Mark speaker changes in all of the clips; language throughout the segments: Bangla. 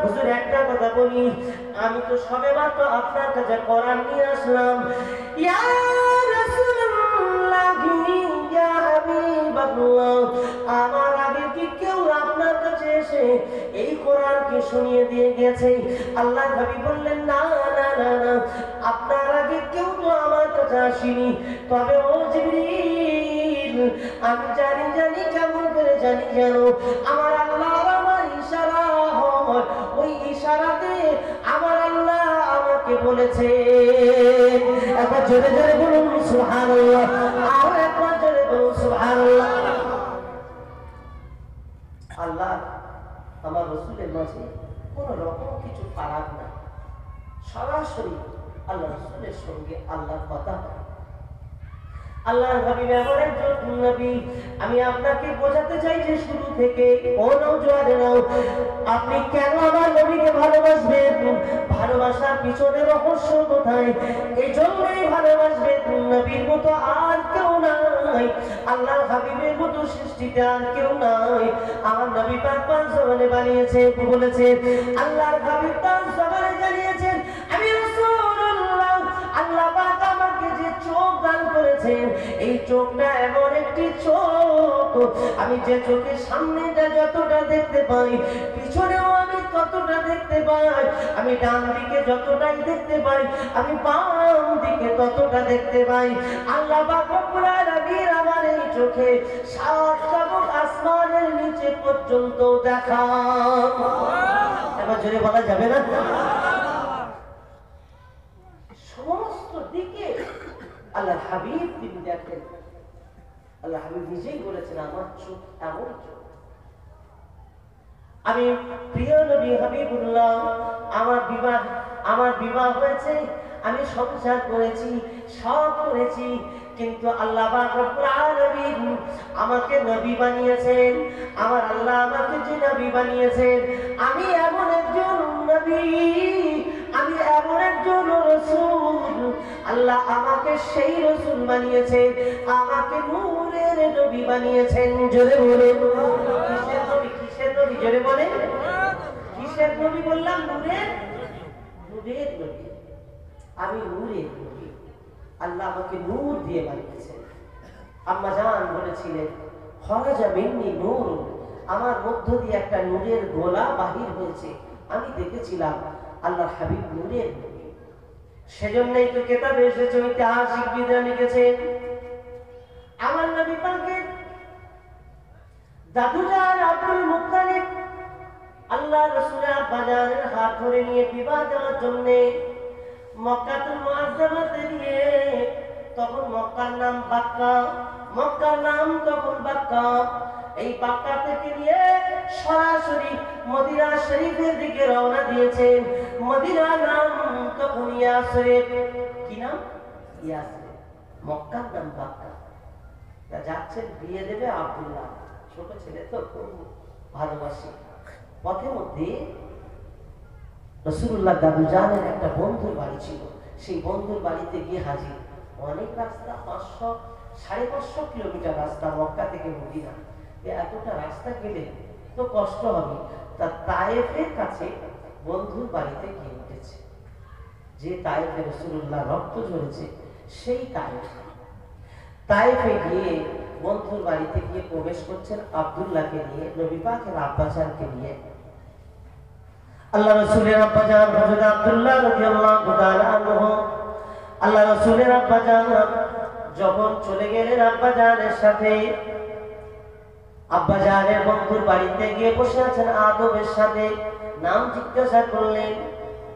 Speaker 1: হুজুর একটা কথা বলি, আমি তো সবেমাত্র আপনার কাছে কোরআন নিয়ে আসলাম। ইয়া রাসূলুল্লাহ, ইয়া হাবিবাল্লাহ, আমার আগে কি কেউ আপনার কাছে এসে এই কোরআনকে শুনিয়ে দিয়ে গেছে? আল্লাহ হাবিব বললেন, না না না না, আপনার আগে কেউ তো আমার কাছে আসেনি। তবে ও জিবরিল, আমি জানি কেমন করে জানি জানো, আমার আল্লাহ আমার ইশারা হয়, ওই ইশারাতে আমার আল্লাহ আমাকে বলেছে। একবার জোরে জোরে বলুন সুবহানাল্লাহ, আর একবার জোরে বলুন সুবহানাল্লাহ। আল্লাহ আমার রাসূলের মাঝে কোনো রকম কিছু ফারাক না, সরাসরি আল্লাহ রাসূলের সঙ্গে আল্লাহর কথা। আল্লাহর হাবিব এমন একজন নবী, আমি আপনাকে বোঝাতে চাই যে শুরু থেকে ও নওজোয়ানেরাও, আপনি কেন আমার নবীকে ভালোবাসবেন, ভালোবাসার পিছনে রহস্য কোথায়? এই জন্যই ভালোবাসবেন, নবীর মতো আর কেউ নাই, আল্লাহর হাবিবের মতো সৃষ্টিতে আর কেউ নাই। আমার নবী পাক পাঁচ জবানে বানিয়েছে, বলেছেন আল্লাহর হাবিব তার জবানে জানিয়েছেন, আমি রাসূলুল্লাহ, আল্লাহ পাক আমাকে যে চোখ দান করেছেন, এই চোখটা এমন একটি চোখ, আমি যে চোখের সামনেটা যতটা দেখতে পাই, পিছনেও আমি ততটা দেখতে পাই, আমি ডান দিকে যতটাই দেখতে পাই, আমি বাম দিকে ততটা দেখতে পাই। আল্লাহ পাক রব্বুল আলামিন আমার এই চোখে সাত জগৎ আসমানের নিচে পর্যন্ত দেখা। এবার জোরে বলা যাবে না? সমস্ত দিকে আল্লাহ হাবিব তিনি দেখেন। আল্লাহ হাবিব নিজেই বলেছেন, আমার চোখ এমন চোখ। আমি প্রিয় নবী হাবিবুল্লাহ, আমার বিবাহ হয়েছে, আমি সংসার করেছি, সব করেছি, কিন্তু আল্লাহ পাক রব্বুল আলামিন আমাকে নবী বানিয়েছেন। আমার আল্লাহ আমাকে যে নবী বানিয়েছেন, আমি এমন একজন নবী, আমি এমন একজন রাসূল, আল্লাহ আমাকে সেই রাসূল বানিয়েছেন, আমাকে নূরের নবী বানিয়েছেন। জোরে বলে কিসের নবী? কিসের নবী? জোরে বলে কিসের নবী? বললাম নূরের নবী। আমি নূরের নবী, আল্লাহ আমাকে নূর দিয়ে বানিয়েছেন। আম্মা জান বলেছিলেন, খরাজা মিন্নি নূর, আমার মধ্য দিয়ে একটা নূরের গোলা বাহির হয়েছে, আমি দেখেছিলাম আল্লাহর হাবিব নূরের নবী। সেজন্যই তো কিতাবে এসেছে, ঐতিহাসিকবিদরা লিখেছেন, আমার নবী পাকের দাদুজান আব্দুল মুত্তালিব আল্লাহ রাসূলের আব্বা জানের হাত ধরে নিয়ে বিবাহ দেওয়ার জন্য মক্কাতুল মুআজ্জামাতে নিয়ে, তখন মক্কার নাম বাক্কা, এই বাক্কা থেকে নিয়ে সরাসরি মদিনা শরীফের দিকে রওনা দিয়েছেন। মদিনার নাম তখন ইয়াসরিব। কি নাম? ইয়াসরিব। মক্কার নাম বাক্কা। যাচ্ছেন বিয়ে দেবে আব্দুল্লাহ, ছোট ছেলে তো খুব ভালোবাসে। পথের মধ্যে রাসূলুল্লাহ দাদুজানের একটা বন্ধুর বাড়ি ছিল, সেই বন্ধুর বাড়িতে গিয়ে হাজির। অনেক রাস্তা, 500-550 কিলোমিটার রাস্তা মক্কা থেকে মদিনা। এতটা রাস্তা গেলে তো কষ্ট হবে, তা তায়েফের কাছে বন্ধুর বাড়িতে গিয়ে উঠেছে। যে তায়েফে রাসূলুল্লাহ রক্ত ঝরেছে, সেই তায়েফে গিয়ে বন্ধুর বাড়িতে গিয়ে প্রবেশ করছেন আব্দুল্লাহকে নিয়ে, নবী পাকের আব্বাজানকে নিয়ে। আল্লাহ রাসূলের আব্বাজান হযরত আব্দুল্লাহ রাদিয়াল্লাহু তাআলা আনহু, আল্লাহ রাসূলের আব্বাজান যখন চলে গেলেন আব্বাজানের সাথে, আব্বাজানের বন্ধুর বাড়িতে গিয়ে বসে আছেন আদবের সাথে। নাম জিজ্ঞাসা করলেন,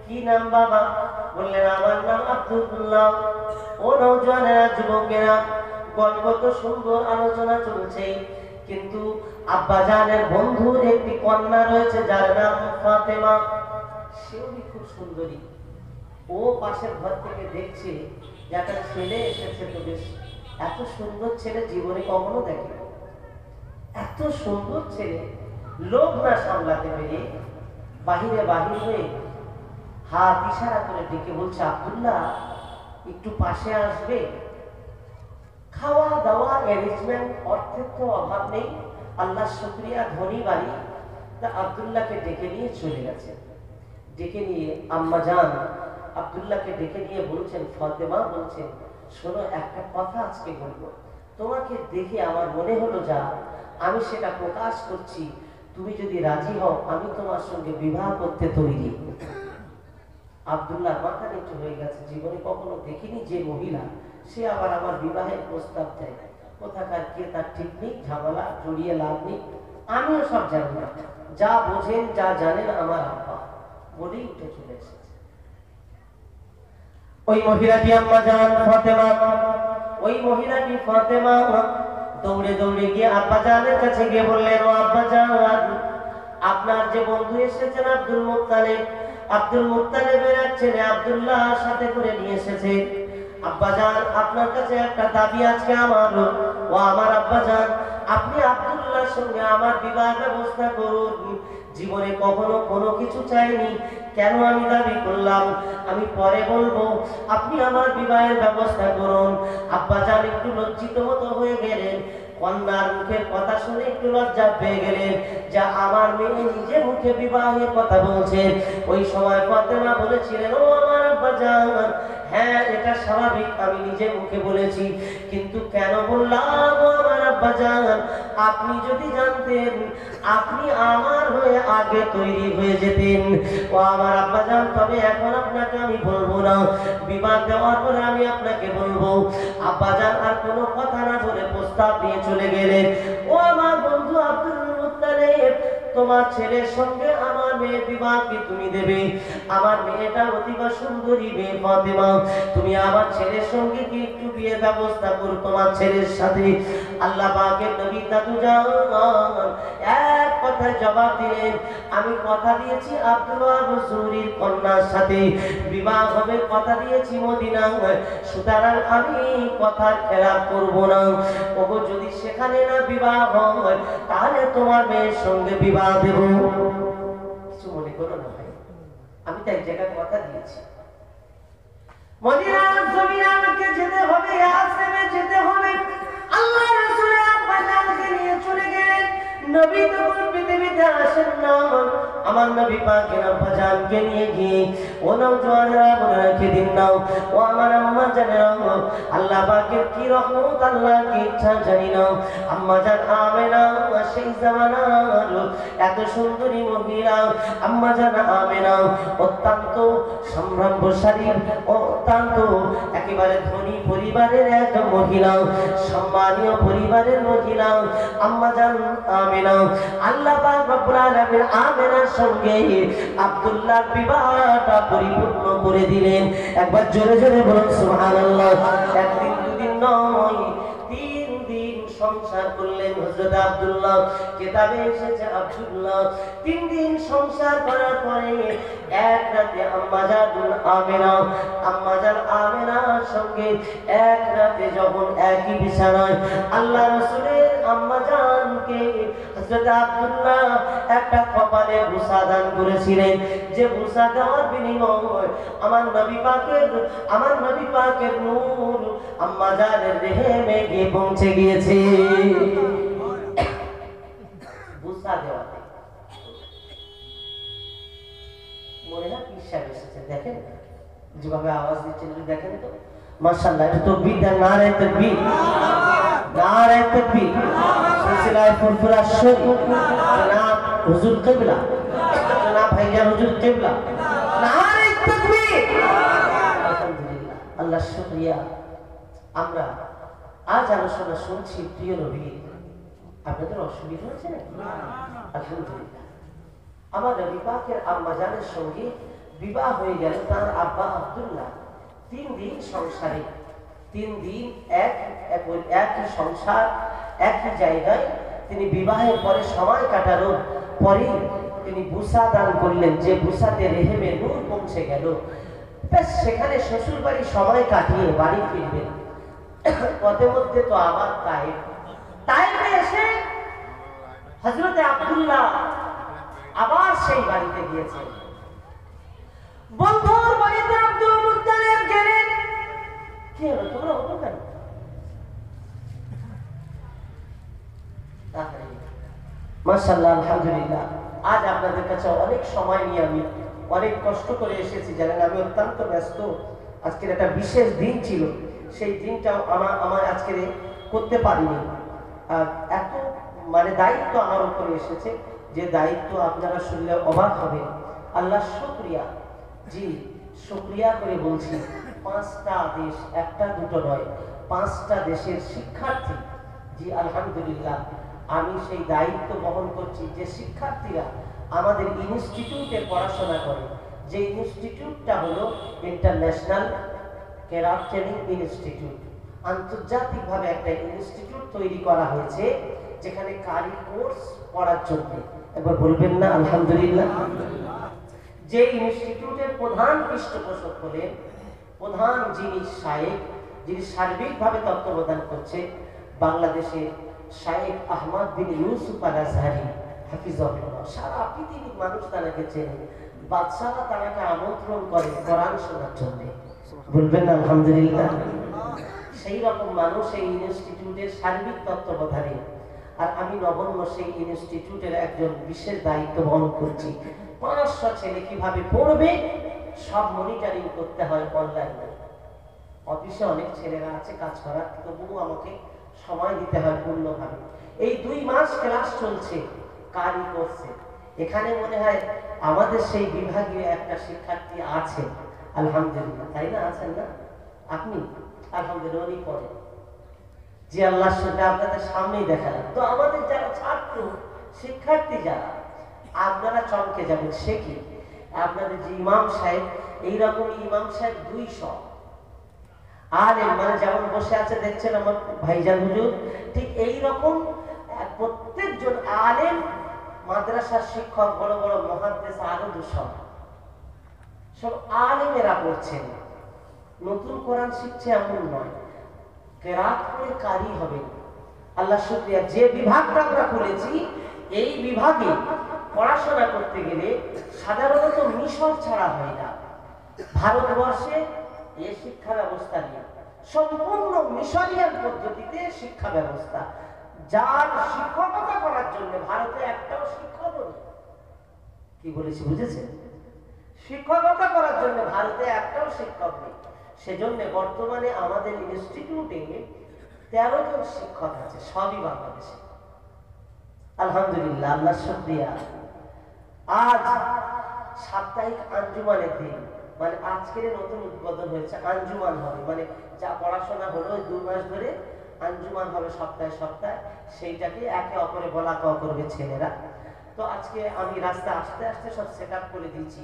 Speaker 1: কি নাম বাবা? বললেন, আমার নাম আব্দুল্লাহ। ও নওজোয়ানেরা, যুবকেরা, গল্প তো সুন্দর, আলোচনা চলছে, কিন্তু আব্বাজানের বন্ধুর একটি কন্যা রয়েছে যার নাম ফাতেমা, সেও খুব সুন্দরী। ও পাশের ঘর থেকে দেখছে যে একটা ছেলে এসেছে, তো বেশ এত সুন্দর ছেলে জীবনে কখনো দেখে। এত সুন্দর ছেলে, লোভ না সামলাতে পেরে বাহির হয়ে হাত ইশারা করে ডেকে বলছে, আব্দুল্লাহ একটু পাশে আসবে? খাওয়া দাওয়া অ্যারেঞ্জমেন্ট, অর্থের তো অভাব নেই, আল্লাহ শুকরিয়া, ধনী বাড়ি। তা আব্দুল্লাহকে ডেকে নিয়ে চলে গেছে। ডেকে নিয়ে আম্মা জান আব্দুল্লাহকে ডেকে নিয়ে বলছেন, ফাতেমা বলছেন, শোনো একটা কথা আজকে বলবো, তোমাকে দেখে আমার মনে হলো যা আমি সেটা প্রকাশ করছি, তুমি যদি রাজি হও আমি তোমার সঙ্গে বিবাহ করতে তৈরি। আব্দুল্লাহ মাথা নিচু হয়ে গেছে, জীবনে কখনো দেখিনি যে মহিলা সে আবার আমার বিবাহের প্রস্তাব দেয়, কোথাকার কে তার ঠিক নেই, ঝামেলা জড়িয়ে লাভ নেই, আমিও সব জানি না, যা বোঝেন যা জানেন আমার আব্বা, বলেই উঠে চলে এসেছে। ওই মহিলাটি আম্মা জান ফাতেমা, ওই মহিলাটি ফাতেমা দৌড়ে দৌড়ে গিয়ে আব্বা জানের কাছে গিয়ে বললেন, ও আব্বা জান, আপনার যে বন্ধু এসেছেন আব্দুল মুত্তালিব, আব্দুল মুত্তালিবের এক ছেলে আব্দুল্লাহ সাথে করে নিয়ে এসেছে। আব্বাজান আপনার কাছে একটা দাবি আজকে আমার, ও আমার আব্বাজান, আপনি আব্দুল্লাহর সঙ্গে আমার বিবাহ ব্যবস্থা করুন। জীবনে কখনো কোনো কিছু চাইনি, কেন আমি দাবি করলাম আমি পরে বলবো, আপনি আমার বিবাহের ব্যবস্থা করুন। আব্বাজান একটু লজ্জিত মতো হয়ে গেলেন, কন্যার মুখের কথা শুনে একটু লজ্জা পেয়ে গেলেন, যা আমার মেয়ে নিজে মুখে বিবাহের কথা বলছে। ওই সময় ফাতেমা বলেছিলেন, ও আমার আব্বাজান, হ্যাঁ এটা স্বাভাবিক, আমি নিজে মুখে বলেছি, কিন্তু কেন বললাম ও আমার আব্বাজান, আপনি যদি জানতেন আপনি আমার হয়ে আগে তৈরি হয়ে যেতেন। ও আমার আব্বাজান, তবে এখন আপনাকে আমি বলবো না, বিবাহ দেওয়ার পরে আমি আপনাকে বলবো। আব্বাজান আর কোনো কথা না বলে প্রস্তাব নিয়ে চলে গেলেন। ও আমার বন্ধু আব্দুল মুত্তালিব, তোমার ছেলের সঙ্গে আমার মেয়ের বিবাহ কি তুমি দেবে? আমার মেয়েটা অতিবা সুন্দরী মেয়ে ফাতেমা, তুমি আমার ছেলের সঙ্গে কি একটু বিয়ে ব্যবস্থা করো তোমার ছেলের সাথে? আল্লাহ পাকের নবী দাদু জান এক কথায় জবাব দিলেন, আমি কথা দিয়েছি আব্দুল্লাহ হুজুরির কন্যার সাথে বিবাহ হবে, কথা দিয়েছি মদিনায়, সুতরাং আমি কথার খেলাপ করব না। ওগো যদি সেখানে না বিবাহ হয় তাহলে তোমার মেয়ের সঙ্গে বিবাহ দেব। কিছু মনে করো না ভাই, আমি তো এক জায়গায় কথা দিয়েছি, মদিনার জমিনে আমাকে যেতে হবে, ইয়াসরিবে যেতে হবে। আল্লাহ রাসূলের আব্বা জানকে নিয়ে চলে গেলেন। নবী তখন পৃথিবীতে আসেন না, আমার নবী পাকের আব্বা জানকে নিয়ে গিয়ে, ও নওজওয়ানেরা মনে রেখে দিন নাও, ও আমার আম্মা জানেরা, আল্লাহ পাকের কি রহমত, আল্লাহ কি ইচ্ছা জানি না, আম্মা জান আমেনা সেই জামানার এত সুন্দরী মহিলা, আম্মা জান আমেনা অত্যন্ত সম্ভ্রাম্যশালী, অত্যন্ত একেবারে ধনী পরিবারের এক মহিলা, সম্মানীয় পরিবারের মহিলা, আম্মা জান আমেনা। আল্লাহ পাক রব্বুল আলামিন আমেনার সঙ্গে আব্দুল্লাহর বিবাহটা পরিপূর্ণ করে দিলেন। একবার জোরে জোরে বলুন সুবহানাল্লাহ। একদিন দুদিন নয়, 3 দিন সংসার করলেন হযরত আব্দুল্লাহ। কিতাবে এসেছে আব্দুল্লাহ 3 দিন সংসার করার পরে এক রাতে আম্মা জান আমেনার সঙ্গে এক রাতে যখন একই বিছানায়, আল্লাহ রাসূলের আম্মা জানকে হযরত আব্দুল্লাহ একটা কপালে বুসা দান করেছিলেন, যে বুসা দেওয়ার বিনিময়ে আমার নবী পাকের নূর আম্মা জানের রেহেমে গিয়ে পৌঁছে গিয়েছে। বুসা দেওয়াতে মনে হয় পিসাব এসেছে, দেখেন যেভাবে আওয়াজ দিচ্ছেন, দেখেন তো মাশাআল্লাহ। এটা তাকবীর দেন, নারে তাকবীর, নারে তাকবীর। সিলসিলায়ে ফুরফুরা শরীফ জনাব হুজুর কিবলা, জনাব ভাইজান হুজুর কিবলা, নারে তাকবীর। আলহামদুলিল্লাহ, আল্লাহ শুকরিয়া। আমরা আজ আলোচনা শুনছি প্রিয় নবী, আপনাদের অসুবিধা হচ্ছে নাকি? আলহামদুলিল্লাহ, আমার নবী পাকের আম্মা জানের সঙ্গে বিবাহ হয়ে গেল তার আব্বা আব্দুল্লাহ। 3 দিন সংসারে, 3 দিন একই সংসার, একই জায়গায় তিনি বিবাহের পরে সময় কাটানোর পরে তিনি বুসা দান করলেন, যে বুসাতে রেহেমে নূর পৌঁছে গেল। বেশ সেখানে শ্বশুর বাড়ি সময় কাটিয়ে বাড়ি ফিরবেন, পথে মধ্যে তো আবার তাইফে এসে হযরত আব্দুল্লাহ আবার সেই বাড়িতে গিয়েছেন। বন্ধুর বাড়িতে আব্দুল মুত্তালিব গেলেন। কি হলো, তোমরা ওঠো কেন? মাশাআল্লাহ, আলহামদুলিল্লাহ, আজ আপনাদের কাছে অনেক সময় নিয়ে আমি অনেক কষ্ট করে এসেছি, জানেন আমি অত্যন্ত ব্যস্ত। আজকের একটা বিশেষ দিন ছিল, সেই দিনটাও আমার আজকের করতে পারিনি। আর এত মানে দায়িত্ব আমার উপরে এসেছে, যে দায়িত্ব আপনারা শুনলে অবাক হবে। আল্লাহ শুকরিয়া, জি শুকরিয়া করে বলছি, 5টা দেশ, একটা দুটো নয়, 5টা দেশের শিক্ষার্থী, জি আলহামদুলিল্লাহ আমি সেই দায়িত্ব বহন করছি যে শিক্ষার্থীরা আমাদের ইনস্টিটিউটে পড়াশোনা করে, যে ইনস্টিটিউটটা হলো ইন্টারন্যাশনাল কেরাত ট্রেনিং ইনস্টিটিউট। আন্তর্জাতিকভাবে একটা ইনস্টিটিউট তৈরি করা হয়েছে যেখানে কারি কোর্স পড়ার জন্য। একবার বলবেন না আলহামদুলিল্লাহ। যে ইনস্টিটিউটের প্রধান পৃষ্ঠপোষক হলেন প্রধান যিনি শায়েখ, যিনি সার্বিকভাবে তত্ত্বাবধান করছে বাংলাদেশের শায়েখ আহমদ বিন ইউসুফ আল আজহারি হাফিজাহুল্লাহ। সারা পৃথিবীর মানুষ তাকে চেনে, বাদশাহরা তাকে আমন্ত্রণ করে কোরআন শোনার জন্য। বলবেন না আলহামদুলিল্লাহ। সেই রকম মানুষ এই ইনস্টিটিউটের সার্বিক তত্ত্বাবধানে, আর আমি নগণ্য সেই ইনস্টিটিউটের একজন বিশেষ দায়িত্ব বহন করছি। 500 ছেলে কিভাবে পড়বে সব মনিটরিং করতে হয় অনলাইনে। অফিসে অনেক ছেলেরা আছে কাজ করার, তবুও আমাকে সময় দিতে হয় পূর্ণভাবে। এই 2 মাস ক্লাস চলছে কারি কোর্সে। এখানে মনে হয় আমাদের সেই বিভাগীয় একটা শিক্ষার্থী আছে, আলহামদুলিল্লাহ, তাই না? আছেন না আপনি? আলহামদুলিল্লাহ উনি পড়েন। যে আল্লাহ সেটা আপনাদের সামনেই দেখালাম। তো আমাদের যারা ছাত্র শিক্ষার্থী যারা, আপনারা চমকে যাবেন। সে কি, আপনাদের যে ইমাম সাহেব, এইরকম ইমাম সাহেব 200 আলেম, মানে যেমন বসে আছে দেখছেন আমার ভাইজান হুজুর, ঠিক এইরকম প্রত্যেকজন আলেম, মাদ্রাসার শিক্ষক, বড় বড় মুহাদ্দিস, আরো 200 সব আলেমেরা পড়ছেন। নতুন কোরআন শিখছে এমন নয়, কেরাত পড়ে কারি হবে। আল্লাহ শুকরিয়া, যে বিভাগটা আমরা খুলেছি এই বিভাগে পড়াশোনা করতে গেলে সাধারণত মিশর ছাড়া হয় না। ভারতবর্ষে এই শিক্ষা ব্যবস্থা নিয়ে সম্পূর্ণ মিশরিয়ান পদ্ধতিতে শিক্ষা ব্যবস্থা, যার শিক্ষকতা করার জন্য ভারতে একটাও শিক্ষক নেই। কি বলেছি বুঝেছেন? শিক্ষকতা করার জন্য ভারতে একটাও শিক্ষক নেই। সেজন্য বর্তমানে আমাদের ইনস্টিটিউটে 13 জন শিক্ষক আছে, সবই বাংলাদেশে। আলহামদুলিল্লাহ, আল্লাহ শুকরিয়া। আজ সাপ্তাহিক আঞ্জুমানের দিন, মানে আজকের নতুন উদ্বোধন হয়েছে, আঞ্জুমান হবে, মানে যা পড়াশোনা হলো 2 মাস ধরে আঞ্জুমান হবে সপ্তাহে সপ্তাহে, সেইটাকে একে অপরে বলা কওয়া করবে ছেলেরা। তো আজকে আমি রাস্তায় আস্তে আস্তে সব সেট আপ করে দিয়েছি।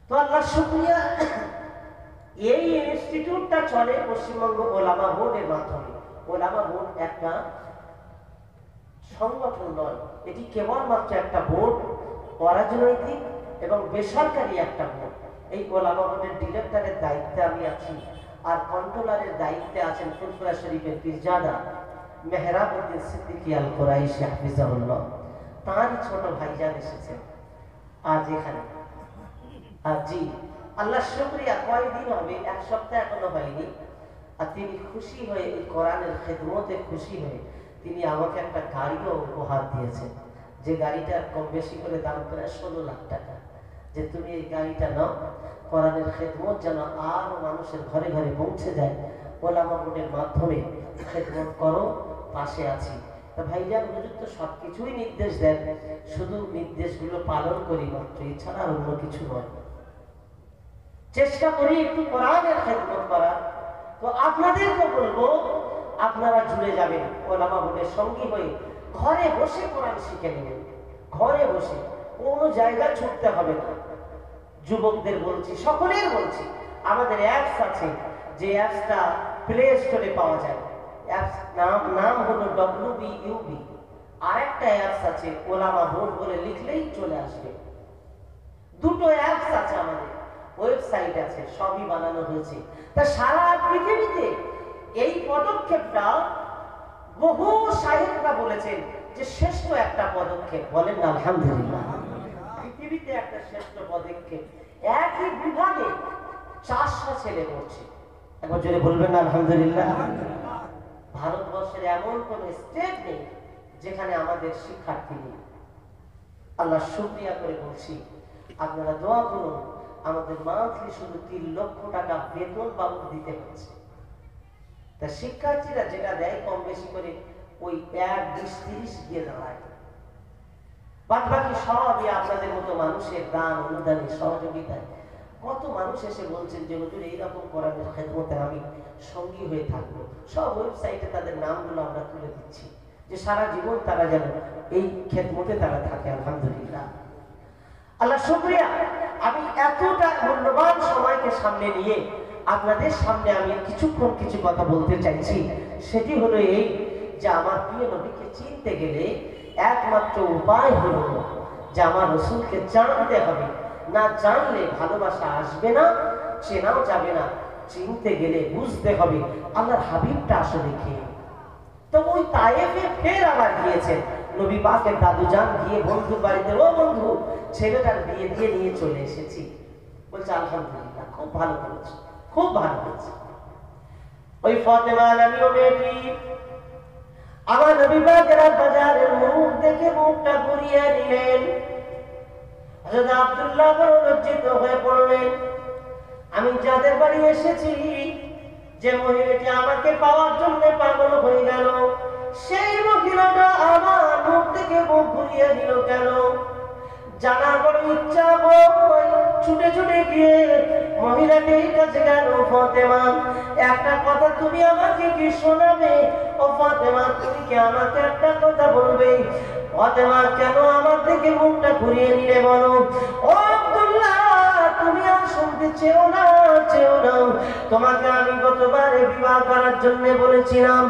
Speaker 1: তো আল্লাহ শুকরিয়া, এই ইনস্টিটিউটটা চলে পশ্চিমবঙ্গ ওলামা বোর্ডের মাধ্যমে। ওলামা বোর্ড একটা সংগঠন নয়, এটি কেবলমাত্র একটা বোর্ড, অরাজনৈতিক এবং বেসরকারি একটা বোর্ড। এই ওলামা বোর্ডের ডিরেক্টরের দায়িত্বে আমি আছি, আর কন্ট্রোলারের দায়িত্বে আছেন ফুরফুরা শরীফের পীরজাদা মেহরাবউদ্দিন সিদ্দিকী আল কুরাইশি হাফিজাহুল্লাহ। তারই ছোট ভাইজান এসেছেন আজ এখানে। আর জি আল্লাহ শুকরিয়া, কয়দিন হবে, 1 সপ্তাহ এখনো হয়নি। আর তিনি খুশি হয়ে, এই কোরআনের খেদমতে খুশি হয়ে তিনি আমাকে একটা গাড়িও উপহার দিয়েছেন, যে গাড়িটার কম বেশি করে দাম প্রায় 16 লাখ টাকা। যে তুমি এই গাড়িটা নাও, কোরআনের খেদমত যেন আরো মানুষের ঘরে ঘরে পৌঁছে যায়, ওলামা বোর্ডের মাধ্যমে খেদমত করো, পাশে আছি। তা ভাইজান হুজুর তো সবকিছুই নির্দেশ দেন, শুধু নির্দেশগুলো পালন করি মাত্র, এছাড়া আর অন্য কিছু নয়। চেষ্টা করি একটু কোরআনের খেদমত করার। তো আপনাদেরকে বলবো, আপনারা জুড়ে যাবেন ওলামা বোর্ডের সঙ্গী হয়ে, ঘরে বসে কোরআন শিখে নেবেন। ঘরে বসে, কোনো জায়গায় ছুটতে হবে না। যুবকদের বলছি, সকলের বলছি, আমাদের অ্যাপস আছে, যে অ্যাপসটা প্লে স্টোরে পাওয়া যায়। অ্যাপস নাম হলো WBUB। আরেকটা অ্যাপস আছে ওলামা বোর্ড বলে লিখলেই চলে আসবে। দুটো অ্যাপস আছে, আমাদের ওয়েবসাইট আছে, সবই বানানো হয়েছে। তা সারা পৃথিবীতে এই পদক্ষেপটা বহু শায়েখরা বলেছেন যে শ্রেষ্ঠ একটা পদক্ষেপ। বলেন না আলহামদুলিল্লাহ। পৃথিবীতে একটা শ্রেষ্ঠ পদক্ষেপ। একই বিভাগে 400 ছেলে পড়ছে। একবার জোরে বলবেন না আলহামদুলিল্লাহ। ভারতবর্ষের এমন কোন স্টেট নেই যেখানে আমাদের শিক্ষার্থী নেই। আল্লাহ শুকরিয়া করে বলছি, আপনারা দোয়া করুন, আমাদের মান্থলি শুধু 3 লক্ষ টাকা বেতন বাবদ দিতে হচ্ছে। তা শিক্ষার্থীরা যেটা দেয় কম বেশি করে ওই 1, 20, 30 গিয়ে দাঁড়ায়। বাদ বাকি সবই আপনাদের মতো মানুষের দান অনুদানে সহযোগিতায়। কত মানুষ এসে বলছেন যে হুজুর এইরকম কোরআনের খেদমতে আমি সঙ্গী হয়ে থাকবো। সব ওয়েবসাইটে তাদের নামগুলো আমরা তুলে দিচ্ছি যে সারা জীবন তারা যেন এই খেদমতে তারা থাকে। আলহামদুলিল্লাহ, আল্লাহ শুকরিয়া। আমি এতটা মূল্যবান সময়কে সামনে নিয়ে আপনাদের সামনে আমি কিছুক্ষণ কিছু কথা বলতে চাইছি। সেটি হলো এই যে আমার প্রিয় নবীকে চিনতে গেলে একমাত্র উপায় হলো যে আমার রাসূলকে জানতে হবে। না জানলে ভালোবাসা আসবে না, চেনাও যাবে না। চিনতে গেলে বুঝতে হবে আল্লাহর হাবিবটা আসলে কে। তো ওই তায়েফে ফের আবার গিয়েছেন নবী পাকের দাদু জান, গিয়ে বন্ধুর বাড়িতে, ও বন্ধু ছেলেটার বিয়ে দিয়ে নিয়ে চলে এসেছি। বলছে আলহামদুলিল্লাহ, খুব ভালো করেছে, খুব ভালো করেছে। ওই ফাতেমা নামীয় মেয়েটি আমার নবী পাকের বাজারের মুখ দেখে মুখটা ঘুরিয়ে নিলেন। হযরত আব্দুল্লাহ বড় লজ্জিত হয়ে পড়লেন। আমি যাদের বাড়ি এসেছি, যে মহিলাটি আমাকে পাওয়ার জন্য পাগল হয়ে গেল, সেই মহিলাটা আমার মুখ থেকে মুখ ঘুরিয়ে দিল কেন? জানার বড় ইচ্ছা হয়, ছুটে ছুটে গিয়ে মহিলাটির কাছে গেল। ফাতেমা, একটা কথা তুমি আমাকে কি শোনাবে? ও ফাতেমা, তুমি কি আমাকে একটা কথা বলবে? ফাতেমা, কেন আমার থেকে মুখটা ঘুরিয়ে নিলে বলো? ও আব্দুল্লাহ, তুমি আর শুনতে চেও না, চেও না। তোমাকে আমি গতবারে বিবাহ করার জন্য বলেছিলাম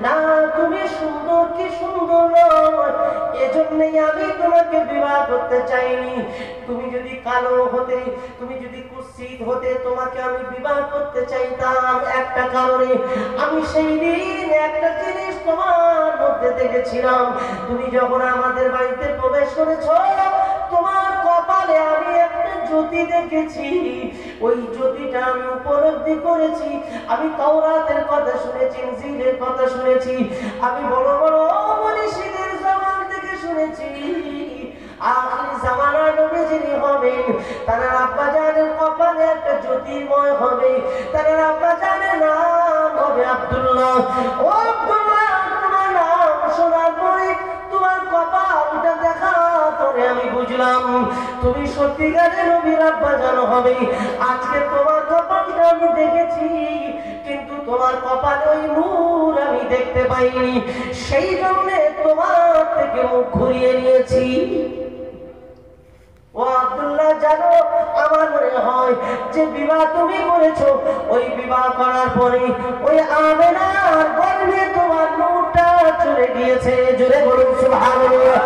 Speaker 1: না, তুমি সুন্দর কি সুন্দর নয়, এজন্যই আমি তোমাকে বিবাহ করতে চাইনি। তুমি যদি কালো হতে, তুমি যদি কুৎসিত হতে, তোমাকে আমি বিবাহ করতে চাইতাম একটা কারণে। আমি সেই দিন একটা জিনিস তোমার মধ্যে দেখেছিলাম। তুমি যখন আমাদের বাড়িতে প্রবেশ করেছো, তোমার কপালে আমি একটা জ্যোতি দেখেছি। ওই জ্যোতিটা আমি উপলব্ধি করেছি। আমি তাওরাতের কথা শুনেছি, ইনজিলের কথা শুনেছি, আমি বড় বড় মনীষীদের জবান থেকে শুনেছি। আখির জামানার নবী যিনি হবেন, তার আব্বাজানের কপালে একটা জ্যোতির্ময় হবে। তার আব্বাজানের নাম হবে আব্দুল্লাহ। ও আব্দুল্লাহ, তোমার নাম শোনার পরে তোমার কপালটা দেখা পরে আমি বুঝলাম তুমি সত্যিকারের নবীর আব্বাজান হবে। আজকে তোমার কপালটা আমি দেখেছি, কিন্তু তোমার কপালে ওই নূর আমি দেখতে পাইনি, সেই জন্য তোমার থেকে মুখ ঘুরিয়ে নিয়েছি। ও আব্দুল্লাহ, জানো আমার মনে হয় যে বিবাহ তুমি করেছো, ওই বিবাহ করার পরে ওই আমেনার গর্ভে তোমার নূরটা চলে গিয়েছে। জোরে বলুন সুবহানাল্লাহ,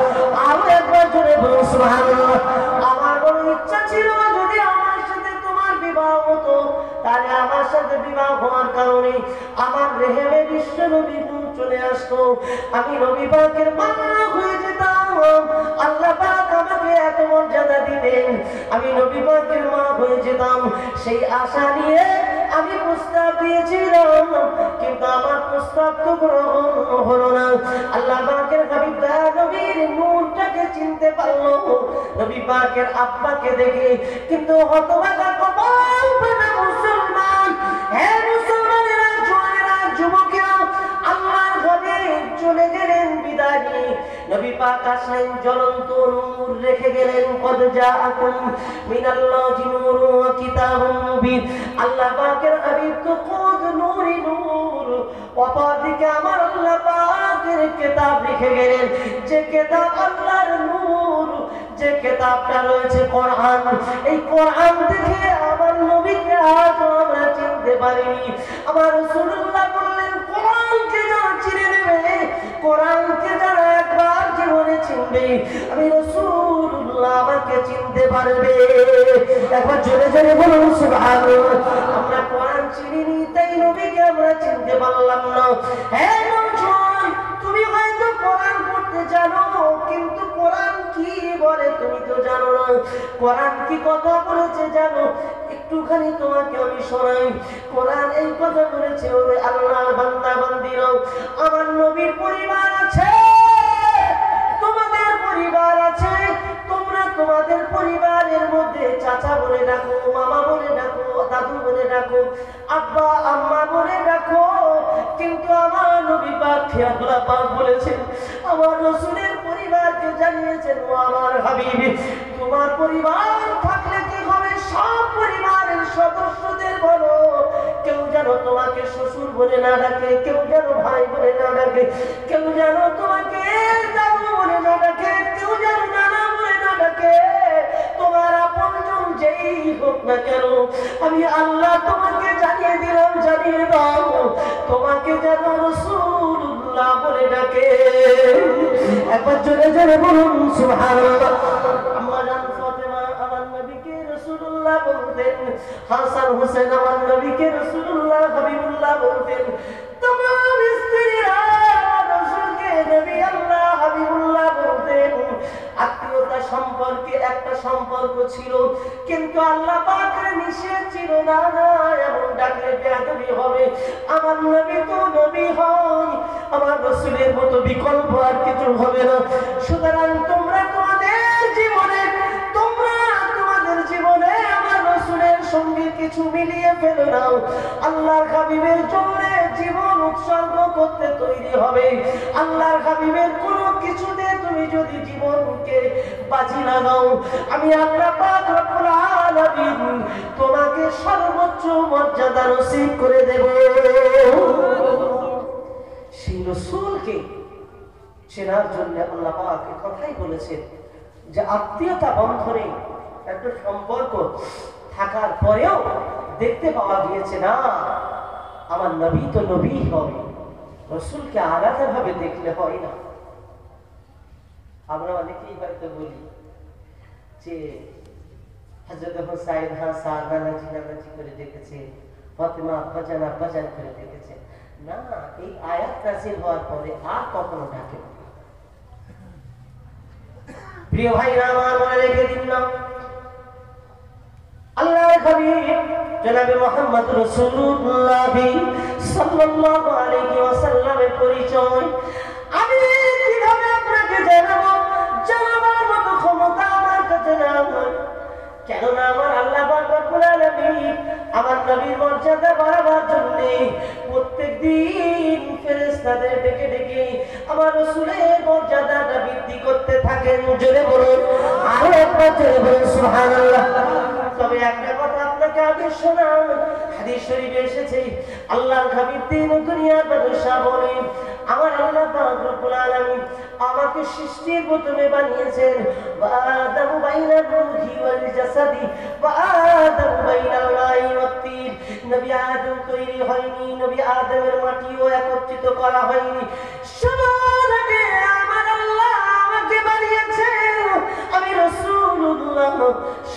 Speaker 1: আরো একবার জোরে বলুন সুবহানাল্লাহ। আমার বড় ইচ্ছা ছিল যদি আমার সাথে তোমার বিবাহ হতো, তাহলে আমার সাথে বিবাহ হওয়ার কারণে আমার রেহেমে বিশ্ব নবীর নূর চলে আসতো, আমি নবী পাকের মা হয়ে যেতাম। আল্লাহ পাক আমাকে এত মর্যাদা দিতেন, আমি নবী পাকের মা হয়ে যেতাম। সেই আশা নিয়ে আমি প্রস্তাব দিয়েছিলাম, কিন্তু আমার প্রস্তাব তো গ্রহণ হলো না। আল্লাহ পাকের হাবিব নবীর নূরটাকে চিনতে পারলো নবী পাকের আব্বাকে দেখে, কিন্তু হতভাগা কপাল ফাটা মুসলমান। হে মুসলমানেরা, জওয়ানেরা, যুবকেরা, আল্লাহর হাবিব চলে গেলেন বিদায় নিয়ে। নবী পাক আসলেন, জ্বলন্ত নূর রেখে গেলেন। কদ জাআকুম মিনাল্লাহি নূরুন ওয়া কিতাবুম মুবিন। আল্লাহ পাকের হাবিব তো কদ নূরি নূর, অপরদিকে আমার আল্লাহ পাকের কিতাব রেখে গেলেন, যে কিতাব আল্লাহর নূর, যে কিতাবটা রয়েছে কোরআন। এই কোরআন দেখে আমার নবীকে আজ আমরা চিনতে পারিনি। আমার রাসূলুল্লাহ বললেন, কোরআনকে যারা চিনে নেবে, কোরআনকে যারা একবার জীবনে চিনবে, আমি রাসূলুল্লাহ আমাকে চিনতে পারবে। একবার জোরে জোরে বলুন সুবহানাল্লাহ। আমরা কোরআন চিনিনি, তাই নবীকে আমরা চিনতে পারলাম না। হ্যাঁ নওজোয়ান, তুমি হয়তো কোরআন পড়তে জানো, কিন্তু কোরআন কি বলে তুমি তো জানো না। কোরআন কি কথা বলেছে জানো? একটুখানি তোমাকে আমি শোনাই। কোরআন এই কথা বলেছে, ওরে আল্লাহর বান্দা বান্দিরা, আমার নবীর পরিবার আছে, তোমাদের পরিবার আছে, তোমরা তোমরা তোমাদের পরিবারের মধ্যে চাচা বলে ডাকো, মামা বলে ডাকো, দাদু বলে ডাকো, আব্বা আম্মা বলে ডাকো, কিন্তু আমার নবী পাক আল্লাহ পাক বলেছেন, আমার রাসূলের পরিবারকে জানিয়েছেন, ও আমার হাবিব, তোমার পরিবার থাকলে কি হবে, সব পরিবারের সদস্যদের বলো, কেউ যেন তোমাকে শ্বশুর বলে না ডাকে, কেউ যেন ভাই বলে না ডাকে, কেউ যেন তোমাকে দাদু বলে না ডাকে, কেউ যেন নানা বলে না ডাকে, তোমার আপনজন যেই হোক না কেন, আমি আল্লাহ তোমাকে জানিয়ে দিলাম, জানিয়ে দাও, তোমাকে যেন রাসূলুল্লাহ বলে ডাকে। একবার জোরে জোরে বলুন সুবহানাল্লাহ। আম্মা জান ফাতেমা আমার নবীকে রাসূলুল্লাহ বলতেন, হাসান হোসেন আমার নবীকে রাসূলুল্লাহ হাবিবুল্লাহ বলতেন, तमाम স্ত্রীরা রাসূলকে নবী আল্লাহ হাবিবুল্লাহ বলতেন। আত্মীয়তা সম্পর্কে একটা সম্পর্ক ছিল, কিন্তু আল্লাহ পাকের নিষেধ ছিল না, না এমন ডাকলে বেয়াদবি হবে, আমার নবী তো নবী হয়, আমার রাসূলের মতো বিকল্প আর কিছু হবে না। সুতরাং তোমরা তোমাদের জীবনে আমার রাসূলের সঙ্গে কিছু মিলিয়ে ফেলো না, আল্লাহর হাবিবের জন্য জীবন উৎসর্গ করতে তৈরি হবে। আল্লাহর হাবিবের কোনো কিছুতে তুমি যদি জীবনকে বাজি লাগাও, আমি আল্লাহ পাক রব্বুল আলামিন তোমাকে সর্বোচ্চ মর্যাদা নসিব করে দেব। সেই রাসূলকে চেনার জন্য আল্লাহ পাক এই কথাই বলেছেন যে আত্মীয়তা বন্ধনে একটা সম্পর্ক থাকার পরেও দেখতে পাওয়া গিয়েছে না আমার নবী তো নবী হবে, রাসূলকে আলাদা ভাবে দেখলে হয় না। আমরা অনেকেই হয়তো বলি যে হযরত হুসাইন হাসান নানাজি নানাজি করে ডেকেছে, ফাতেমা আব্বাজান আব্বাজান করে ডেকেছে, না এই আয়াত নাযিল হওয়ার পরে আর কখনো ডাকে না। প্রিয় ভাইরা আমার, মনে রেখে দিন না, আল্লাহর হাবিব জনাবে মুহাম্মদ রাসূলুল্লাহ সাল্লাল্লাহু আলাইহি ওয়াসাল্লামের পরিচয় আমি কিভাবে আপনাকে জানাবো, জানাবার মতো ক্ষমতা আমার কাছে নাই। কেননা আমার আল্লাহ পাক রব্বুল আলামিন আমার নবীর মর্যাদা বাড়াবার জন্য প্রত্যেকদিন ফেরেশতাদের ডেকে ডেকে আমার রাসূলের মর্যাদাটা বৃদ্ধি করতে থাকেন। জোরে বলুন, আরো একবার জোরে বলুন সুবহানাল্লাহ। তবে একটা কথা আপনাকে আগে শোনান, হাদিস শরীফে এসেছে আল্লাহর হাবিব দিন দুনিয়ার বাদশা বলেন, আমার আল্লাহ পাক রব্বুল আলামিন আমাকে সৃষ্টির প্রথমে বানিয়েছেন, ওয়াদামু বাইনার রূহি ওয়াল জাসাদি ওয়াদামু বাইনাল মাই ওয়াত তিন। নবী আদম তৈরি হয়নি, নবী আদমের মাটিও একত্রিত করা হয়নি, সবার আগে আমার আল্লাহ আমাকে বানিয়েছেন, আমি রাসূলুল্লাহ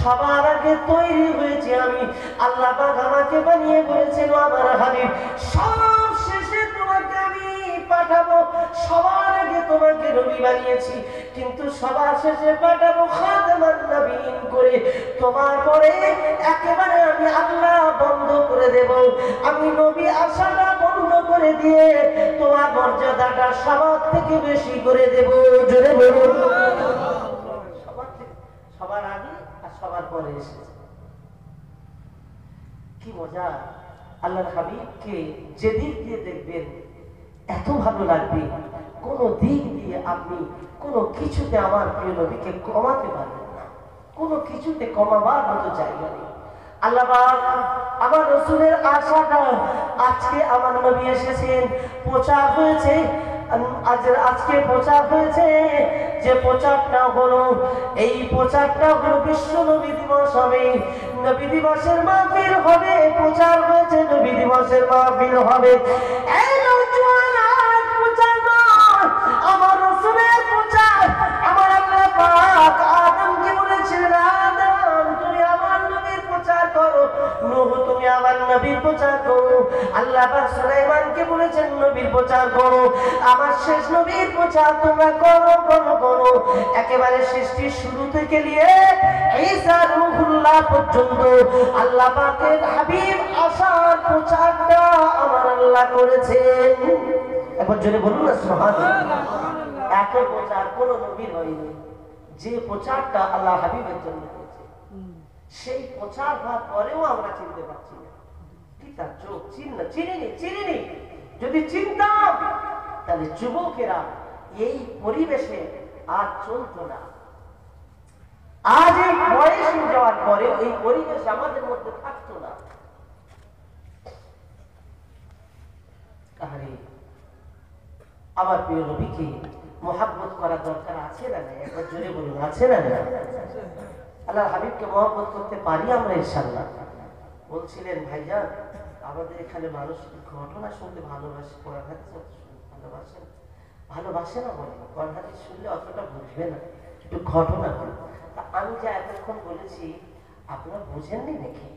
Speaker 1: সবার আগে তৈরি হয়েছে আমি, আল্লাহ পাক আমাকে বানিয়ে বলেছেন আমার হাবিব সব শেষে তোমাকে আমি পাঠাবো, সবার আগে তোমাকে নবী বানিয়েছি, কিন্তু সবার শেষে পাঠাবো খাতামান নবীন করে, তোমার পরে একেবারে আমি আল্লাহ বন্ধ করে দেব, আমি নবী আসাটা বন্ধ করে দিয়ে তোমার মর্যাদাটা সবার থেকে বেশি করে দেব। জোরে বলুন, সবার আগে আর সবার পরে এসেছে। কি মজা! আল্লাহর হাবিবকে যেদিক দিয়ে দেখবেন এত ভালো লাগবে, কোন দিক দিয়ে আপনি কোন কিছুতে আমার প্রিয় নবীকে কমাতে পারবেন না, কোন কিছুতে কমাবার মতো জায়গা নেই। আল্লাহ আমার রাসূলের আশাটা আজকে আমার নবী এসেছেন, প্রচার হয়েছে, আজকে প্রচার হয়েছে, যে প্রচারটা হলো এই প্রচারটা হলো বিশ্ব নবী দিবস হবে, নবী দিবসের মাহফিল হবে, প্রচার হয়েছে নবী দিবসের মাহফিল হবে। এই নওজোয়ান আর প্রচার নয়, আমার রাসূলের প্রচার। আমার আল্লাহ পাক আদমকে বলেছিলেন, আদম তুমি আমার নবীর প্রচার করো, নূহ তুমি আমার নবীর প্রচার করো, আল্লাহ পাক সুলাইমানকে বলেছেন নবীর প্রচার করো, আমার শেষ নবীর প্রচার তোমরা করো করো করো। একেবারে সৃষ্টির শুরু থেকে নিয়ে ঈসা রূহুল্লাহ পর্যন্ত আল্লাহ পাকের হাবিব আসার প্রচারটা আমার আল্লাহ করেছেন। একবার জোরে বলুন না সুবহানাল্লাহ। এত প্রচার কোন নবীর হয়নি, যে প্রচারটা আল্লাহ হাবিবের জন্য করেছে, সেই প্রচার হওয়ার পরেও আমরা চিনতে পারছি না। কি তার চোখ চিনিনি। যদি চিনতাম তাহলে যুবকেরা এই পরিবেশে আর চলতো না। আজ এই বয়স যাওয়ার পরে এই পরিবেশ আমাদের মধ্যে থাকতো না। আমার প্রিয় নবীকে মহব্বত করার দরকার আছে না? একবার জোরে বলুন, আছে না? আল্লাহ হাবিবকে মহব্বত করতে পারি আমরা ইনশাআল্লাহ। বলছিলেন ভাইজান, আমাদের এখানে মানুষ ঘটনা শুনতে ভালোবাসে, কোরআন হাদিস ভালোবাসে না বলে, কোরআন হাদিস শুনলে অতটা বুঝবে না, একটু ঘটনা বলে। আমি যা এতক্ষণ বলেছি আপনারা বুঝেননি নাকি?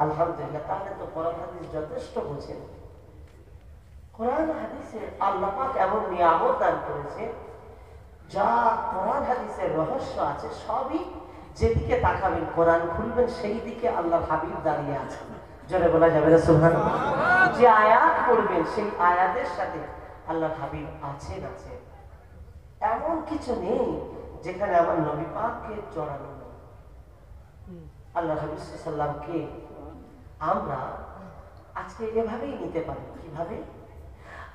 Speaker 1: আলহামদুলিল্লাহ, তাহলে তো কোরআন হাদিস যথেষ্ট বোঝেন। কোরআন হাদিসে আল্লাহ পাক এমন নিয়ামত দান করেছে, যা কোরআন হাদিসের রহস্য আছে সবই যেদিকে তাকাবেন, কোরআন খুলবেন, সেই দিকে আল্লাহর হাবিব দাঁড়িয়ে আছে। জোরে বলা যাবে না সুবহানাল্লাহ? যে আয়াত পড়বেন সেই আয়াতের সাথে আল্লাহর হাবিব আছেন। এমন কিছু নেই যেখানে আমার নবী পাককে জড়ানো নেই। আল্লাহ হাবিব সাল্লাল্লাহু আলাইহি ওয়াসাল্লামকে আমরা আজকে এভাবেই নিতে পারি। কিভাবে?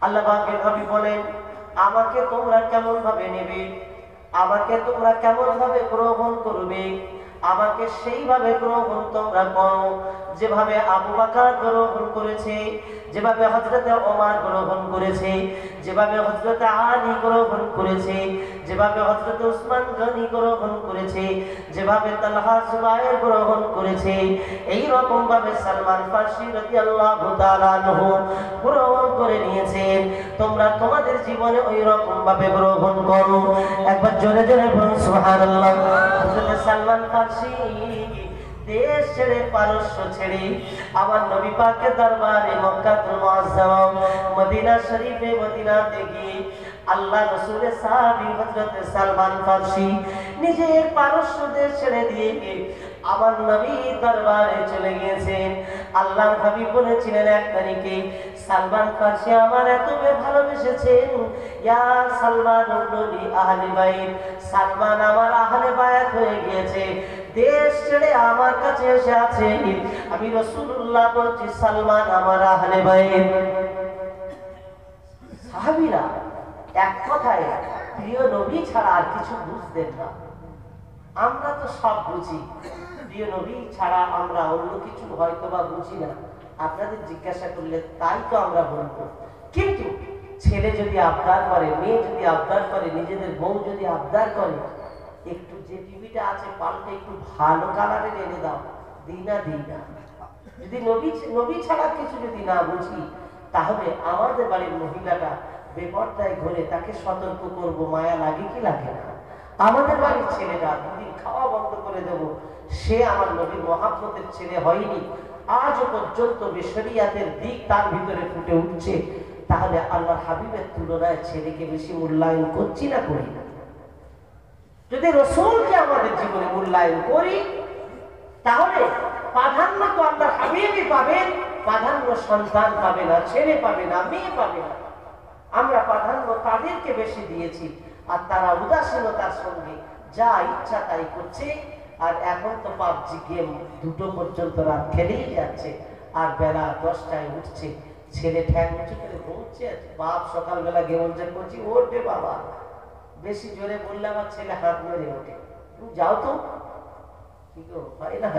Speaker 1: আল্লাহ পাকের নবী বলেন, আমাকে তোমরা কেমন ভাবে নেবে, আমাকে তোমরা কেমন ভাবে গ্রহণ করবে, আমাকে সেইভাবে গ্রহণ তোমরা করো যেভাবে আবু বকর গ্রহণ করেছে, যেভাবে হযরত ওমর গ্রহণ করেছে, যেভাবে হযরত আলী গ্রহণ করেছে, যেভাবে হযরত উসমান গনি গ্রহণ করেছে, যেভাবে তালহা জুবায়ের গ্রহণ করেছে, এই রকম ভাবে সালমান ফারসি রাদিয়াল্লাহু তাআলা আনহু গ্রহণ করে নিয়েছেন। তোমরা তোমাদের জীবনে ওই রকম ভাবে গ্রহণ করো। একবার জোরে জোরে বলুন সুবহানাল্লাহ। হযরত সালমান ফারসি দেশ ছেড়ে, পারস্য ছেড়ে আমার নবী পাকের দরবারে মক্কাতুল মুআজ্জামা মদিনা শরীফে, মদিনাতে গিয়ে আল্লাহ রাসূলের সাহাবী হযরত সালমান ফারসি নিজের পারস্য দেশ ছেড়ে দিয়ে আমার নবীর দরবারে চলে গিয়েছেন। আল্লাহর হাবিব বলেছিলেন এক তারিখে, সালমান ফারসি আমার এত ভালোবেসেছেন, ইয়া সালমান ইবনুলি আহলি বাইত, সালমান আমার আহলে বায়াত হয়ে গিয়েছে, দেশ ছেড়ে আমার কাছে এসে আছে। আমি রাসূলুল্লাহ বলছি, সালমান আমার আহলে বাইত। সাহাবীরা এক কথায় প্রিয় নবী ছাড়া আর কিছু বুঝতেন না। আমরা তো সব বুঝি, প্রিয় নবী ছাড়া আমরা অন্য কিছু হয়তো বা বুঝি না। আপনাদের জিজ্ঞাসা করলে তাই তো আমরা বলবো। কিন্তু ছেলে যদি আবদার করে, মেয়ে যদি আবদার করে, নিজেদের বউ যদি আবদার করে, একটু যে টিভিটা আছে পাল্টে একটু ভালো কালারের এনে দাও, দিই না। যদি নবী ছাড়া কিছু যদি না বুঝি, তাহলে আমাদের বাড়ির মহিলাটা বেপরদায় ঘুরে তাকে সতর্ক করব, মায়া লাগে কি লাগে না? আমাদের বাড়ির ছেলেটা দুদিন খাওয়া বন্ধ করে দেব, সে আমার নবীর মহব্বতের ছেলে হয়নি, আজও পর্যন্ত বেশরিয়াতের দিক তার ভিতরে ফুটে উঠছে। তাহলে আল্লাহ হাবিবের তুলনায় ছেলেকে বেশি মূল্যায়ন করছি না করি না? যদি রাসূলকে আমাদের জীবনে মূল্যায়ন করি, তাহলে প্রাধান্য তো আল্লাহ হাবিবই পাবেন, প্রাধান্য সন্তান পাবে না, ছেলে পাবে না, মেয়ে পাবে না। আমরা প্রাধান্য তাদেরকে বেশি দিয়েছি, আর তারা উদাসীনতার সঙ্গে যা ইচ্ছা তাই করছে। আর এখন তো পাবজি গেম 2টো পর্যন্ত রাত খেলেই যাচ্ছে, আর বেলা 10টায় উঠছে, ছেলে ঠ্যাং উঁচু করে ঘুমছে, বাপ সকালবেলা গেম করছি, ওঠে বাবা, বেশি জোরে বললে আমার ছেলে হাত মেরে ওঠে, তুমি যাও তো, কি গো, হয় না?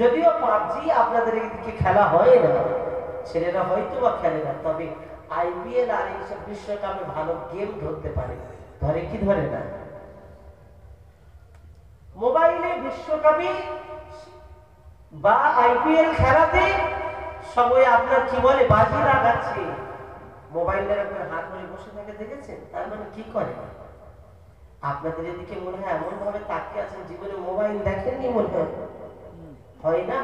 Speaker 1: যদিও পাবজি আপনাদের এদিকে খেলা হয় না, ছেলেরা হয়তো বা খেলে না, তবে আইপিএল আর এইসব বিশ্বকাপে ভালো গেম ধরতে পারে। ধরে কি ধরে না? মোবাইলে বিশ্বকাপে বা আইপিএল খেলাতে সবাই আপনার কি বলে, বাজি লাগাচ্ছে, মোবাইলের আপনার হাত ধরে বসে থাকে, দেখেছেন? তার মানে কি করে? আপনাদের এদিকে মনে হয় এমন ভাবে তাকিয়ে আছেন, জীবনে মোবাইল দেখেননি মনে হয় না?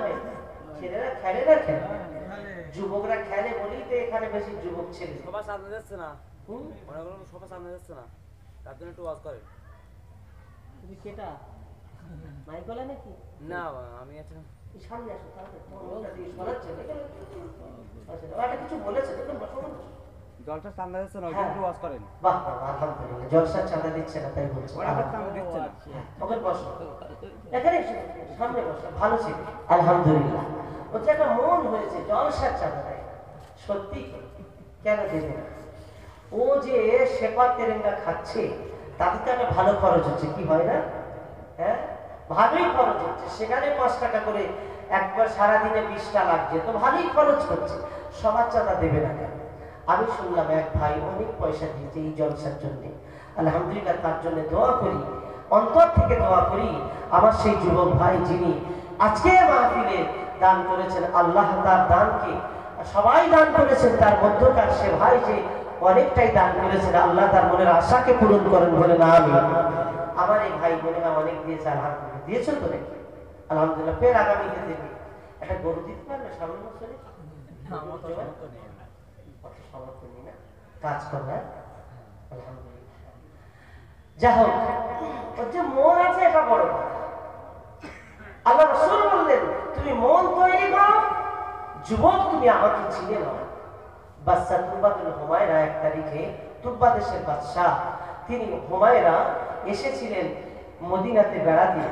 Speaker 1: ছেলেরা খেলে না, খেলে যুবকরা খেলে বলেই তো এখানে বেশি যুবক ছেলে।
Speaker 2: সবার সামনে যাচ্ছে না, সবার সামনে যাচ্ছে না, তার জন্য একটু ওয়াজ করে।
Speaker 1: তুমি কেটা মাইক বলে নাকি?
Speaker 2: না, আমি একটা
Speaker 1: সামনে আসো, তাহলে তোমার মনটা দিয়ে শোনাচ্ছে। আচ্ছা, ওটা কিছু বলেছে, দেখুন বসো।
Speaker 2: জলসা চান্দা দিচ্ছে না, ওইখানে একটু ওয়াজ করেন।
Speaker 1: বাহ বাহ, আলহামদুলিল্লাহ। জলসার চাঁদা দিচ্ছে না তাই বলছে।
Speaker 2: ওরা তো চান্দা দিচ্ছে না।
Speaker 1: ওকে বসো, এখানে এসো, সামনে বসো, ভালো ছিল আলহামদুলিল্লাহ। ওর যে একটা মন হয়েছে জলসার চাঁদা দেয়, সত্যি কেন দেবে না? ও যে শেপার তেরেঙ্গা খাচ্ছে তাতে তো একটা ভালো খরচ হচ্ছে, কি হয় না? হ্যাঁ, ভালোই খরচ হচ্ছে। সেখানে 5 টাকা করে একবার সারাদিনে 20টা লাগছে, তো ভালোই খরচ হচ্ছে। সবার চাঁদা দেবে না কেন? আমি শুনলাম এক ভাই অনেক পয়সা দিয়েছে এই জলসার জন্য। আলহামদুলিল্লাহ, তার জন্য দোয়া করি, অন্তর থেকে দোয়া করি। আমার সেই যুবক ভাই যিনি আজকে মাহফিলে দান করেছেন, আল্লাহ তার দানকে, সবাই দান করেছেন, তার মধ্যকার সে ভাই যে অনেকটাই দান করেছেন, আল্লাহ তার মনের আশাকে পূরণ করেন বলে না। আমি আমার এই ভাই বোনেরা অনেক দিয়েছে, আলহামদুলিল্লাহ। দিয়েছেন তো নাকি? আলহামদুলিল্লাহ। ফের আগামীতে দেবে। একটা গরু দিতে পারবে সামনে বছরে? কাজ করবে, আলহামদুলিল্লাহ। যা হোক, ওর যে মন আছে এটা বড় কথা। আল্লাহ রাসূল বললেন, তুমি মন তৈরি করো। যুবক, তুমি আমাকে চিনে নাও। বাদশা তুরবাতুল হুমায়রা 1 তারিখে, তুরবা দেশের বাদশা, তিনি হুমায়রা এসেছিলেন মদিনাতে বেড়াতে।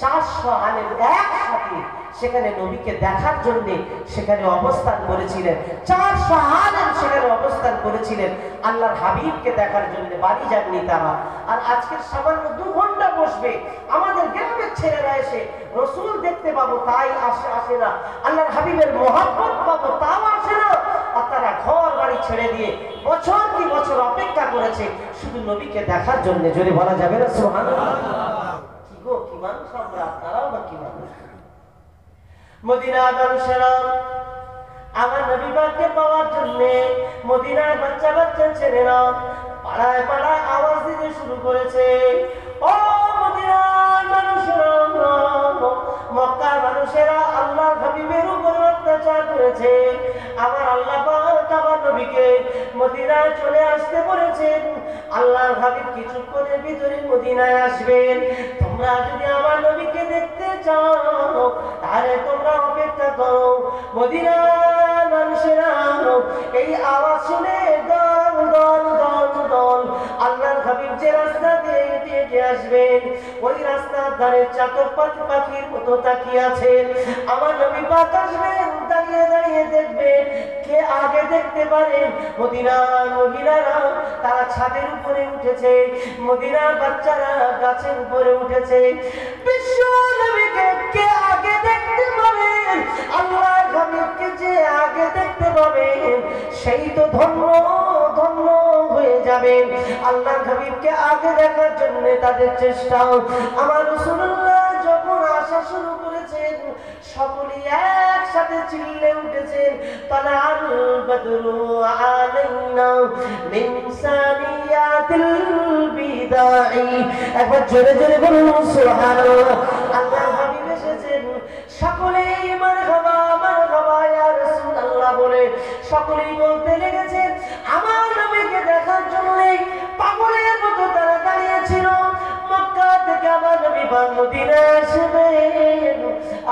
Speaker 1: 400 আলেম একসাথে সেখানে নবীকে দেখার জন্য সেখানে অবস্থান করেছিলেন। 400 আলেম সেখানে অবস্থান করেছিলেন আল্লাহর হাবিবকে দেখার জন্য। বাড়ি যাননি তারা। আর আজকের সামান্য 2 ঘন্টা বসবে। আমাদের গ্রামের ছেলেরা এসে রসুল দেখতে পাবো তাই আসে না, আল্লাহর হাবিবের মহব্বত পাবো তাও আসে না। আর তারা ঘর বাড়ি ছেড়ে দিয়ে বছর কি বছর অপেক্ষা করেছে শুধু নবীকে দেখার জন্য। যদি বলা যাবে না সুবহানাল্লাহ? কি গো, কি মানুষ আমরা, আপনারাও না কি মানুষ? মদিনার মানুষেরা আমার নবী পাককে পাওয়ার জন্য মদিনার বাচ্চা বাচ্চা ছেলেরা পাড়ায় পাড়ায় আওয়াজ দিতে শুরু করেছে। ও মদিনার মানুষেরা, মক্কার মানুষেরা আল্লাহর হাবিবের উপর অত্যাচার করেছে। আমার আল্লাহ পাক আমার নবীকে মদিনায় চলে আসতে বলেছেন। আল্লাহর হাবিব কিছুক্ষণের ভিতরে মদিনায় আসবেন। তোমরা যদি আমার নবীকে দেখতে চাও তাহলে তোমরা অপেক্ষা করো। মদিনার মানুষেরা এই আওয়াজ শুনে দল দল দল দল আল্লাহর হাবিব যে রাস্তা দিয়ে হেঁটে আসবেন, ওই রাস্তার ধারে চাতক পাখির মতো তাকিয়ে আছেন। আমার নবী পাক আসবেন, দাঁড়িয়ে দাঁড়িয়ে দেখবেন কে আগে দেখতে পারেন। মদিনার মহিলারা তারা ছাদের উপরে উঠেছে, মদিনার বাচ্চারা গাছের উপরে উঠেছে। বিশ্ব নবীকে কে আগে দেখতে পাবেন, আল্লাহর হাবিবকে যে আগে দেখতে পাবেন সেই তো ধন্য ধন্য হয়ে যাবেন। আল্লাহর হাবিবকে আগে দেখার জন্য তাদের চেষ্টা। আমার রাসূলুল্লাহ যখন আসা শুরু করেছেন সকলেই একসাথে চিল্লে উঠেছেন, তালাল বদরু আলাইনা মিন সানিয়াতিল বিদাই। একবার জোরে জোরে বলুন সুবহানাল্লাহ। আল্লাহর হাবিব এসেছেন, সকলেই মারহাবা মারহাবা ইয়া রাসূলুল্লাহ বলে সকলেই বলতে লেগেছেন। আমার নবীকে দেখার জন্য পাগলের মতো তারা দাঁড়িয়েছিল। মক্কা থেকে আমার নবী মদিনায় আসবেন,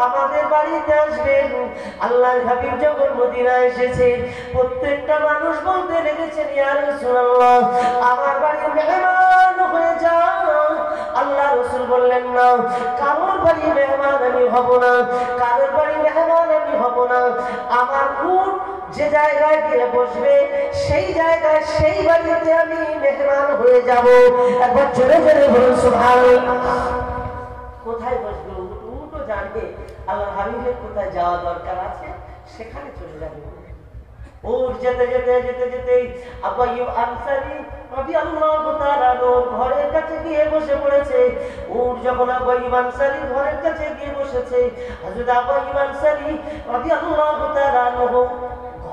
Speaker 1: আমাদের বাড়িতে আসবেন। আল্লাহর হাবিব যখন মদিনায় এসেছেন প্রত্যেকটা মানুষ বলতে লেগেছেন, ইয়া রাসূলুল্লাহ আমার বাড়ির মেহমান হয়ে যাও। আল্লাহ রাসূল বললেন, না, কারোর বাড়ি মেহমান আমি হব না, কারোর বাড়ি মেহমান আমি হব না। আমার উট যে জায়গায় গিয়ে বসবে সেই জায়গায় সেই বাড়িতে আমি মেহমান হয়ে যাব। একবার জোরে জোরে বলুন সুবহানাল্লাহ। কোথায় বসবে উটও জানবে আল্লাহর হাবিবের কোথায় যাওয়া দরকার আছে, সেখানে চলে যাবে। ওর যেতে যেতে যেতে যেতে আবু আইয়ুব আনসারী রাদিয়াল্লাহু তাআলা ঘরের কাছে গিয়ে বসে পড়েছে। ওর যখন আবু আইয়ুব আনসারী ঘরের কাছে গিয়ে বসেছে, হযরত আবু আইয়ুব আনসারী রাদিয়াল্লাহু তাআলা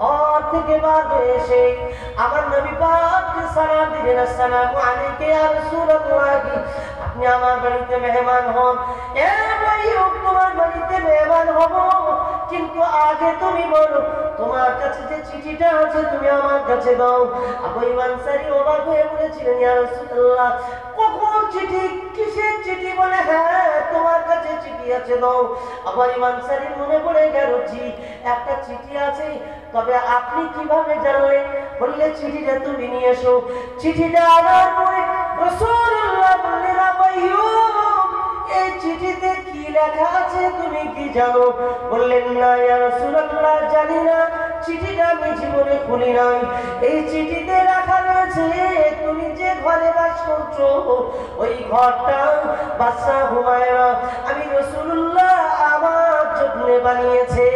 Speaker 1: ঘর থেকে বার হয়ে এসে আমার নবী পাককে সালাম দিলেন, আসসালামু আলাইকা ইয়া রাসূলুল্লাহ, আপনি আমার বাড়িতে মেহমান হন। এ ভাই, তোমার বাড়িতে মেহমান হব, কিন্তু আগে তুমি বলো তোমার কাছে যে চিঠিটা আছে তুমি আমার কাছে দাও। আবু আইয়ুব আনসারী অবাক হয়ে বলেছিলেন, ইয়া রাসূলুল্লাহ, কখন চিঠি, কিসের চিঠি? বলে, হ্যাঁ তোমার কাছে চিঠি আছে, দাও। আবু আইয়ুব আনসারীর মনে পড়ে গেল, জি একটা চিঠি আছে, তবে আপনি কিভাবে জানলেন? বললে চিঠিটা তুমি নিয়ে এসো। চিঠিটা আনার পরে রাসূলুল্লাহ বললেন আবাইয়ুব এই চিঠিতে কি লেখা আছে তুমি কি জানো? বললেন না ইয়া রাসূলুল্লাহ জানি না, চিঠিটা আমি জীবনে খুলি নাই। এই চিঠিতে লেখা রয়েছে তুমি যে ঘরে বাস করছো ওই ঘরটা বাদশা হুমায়রা আমি রাসূলুল্লাহ আমার জন্য বানিয়েছে।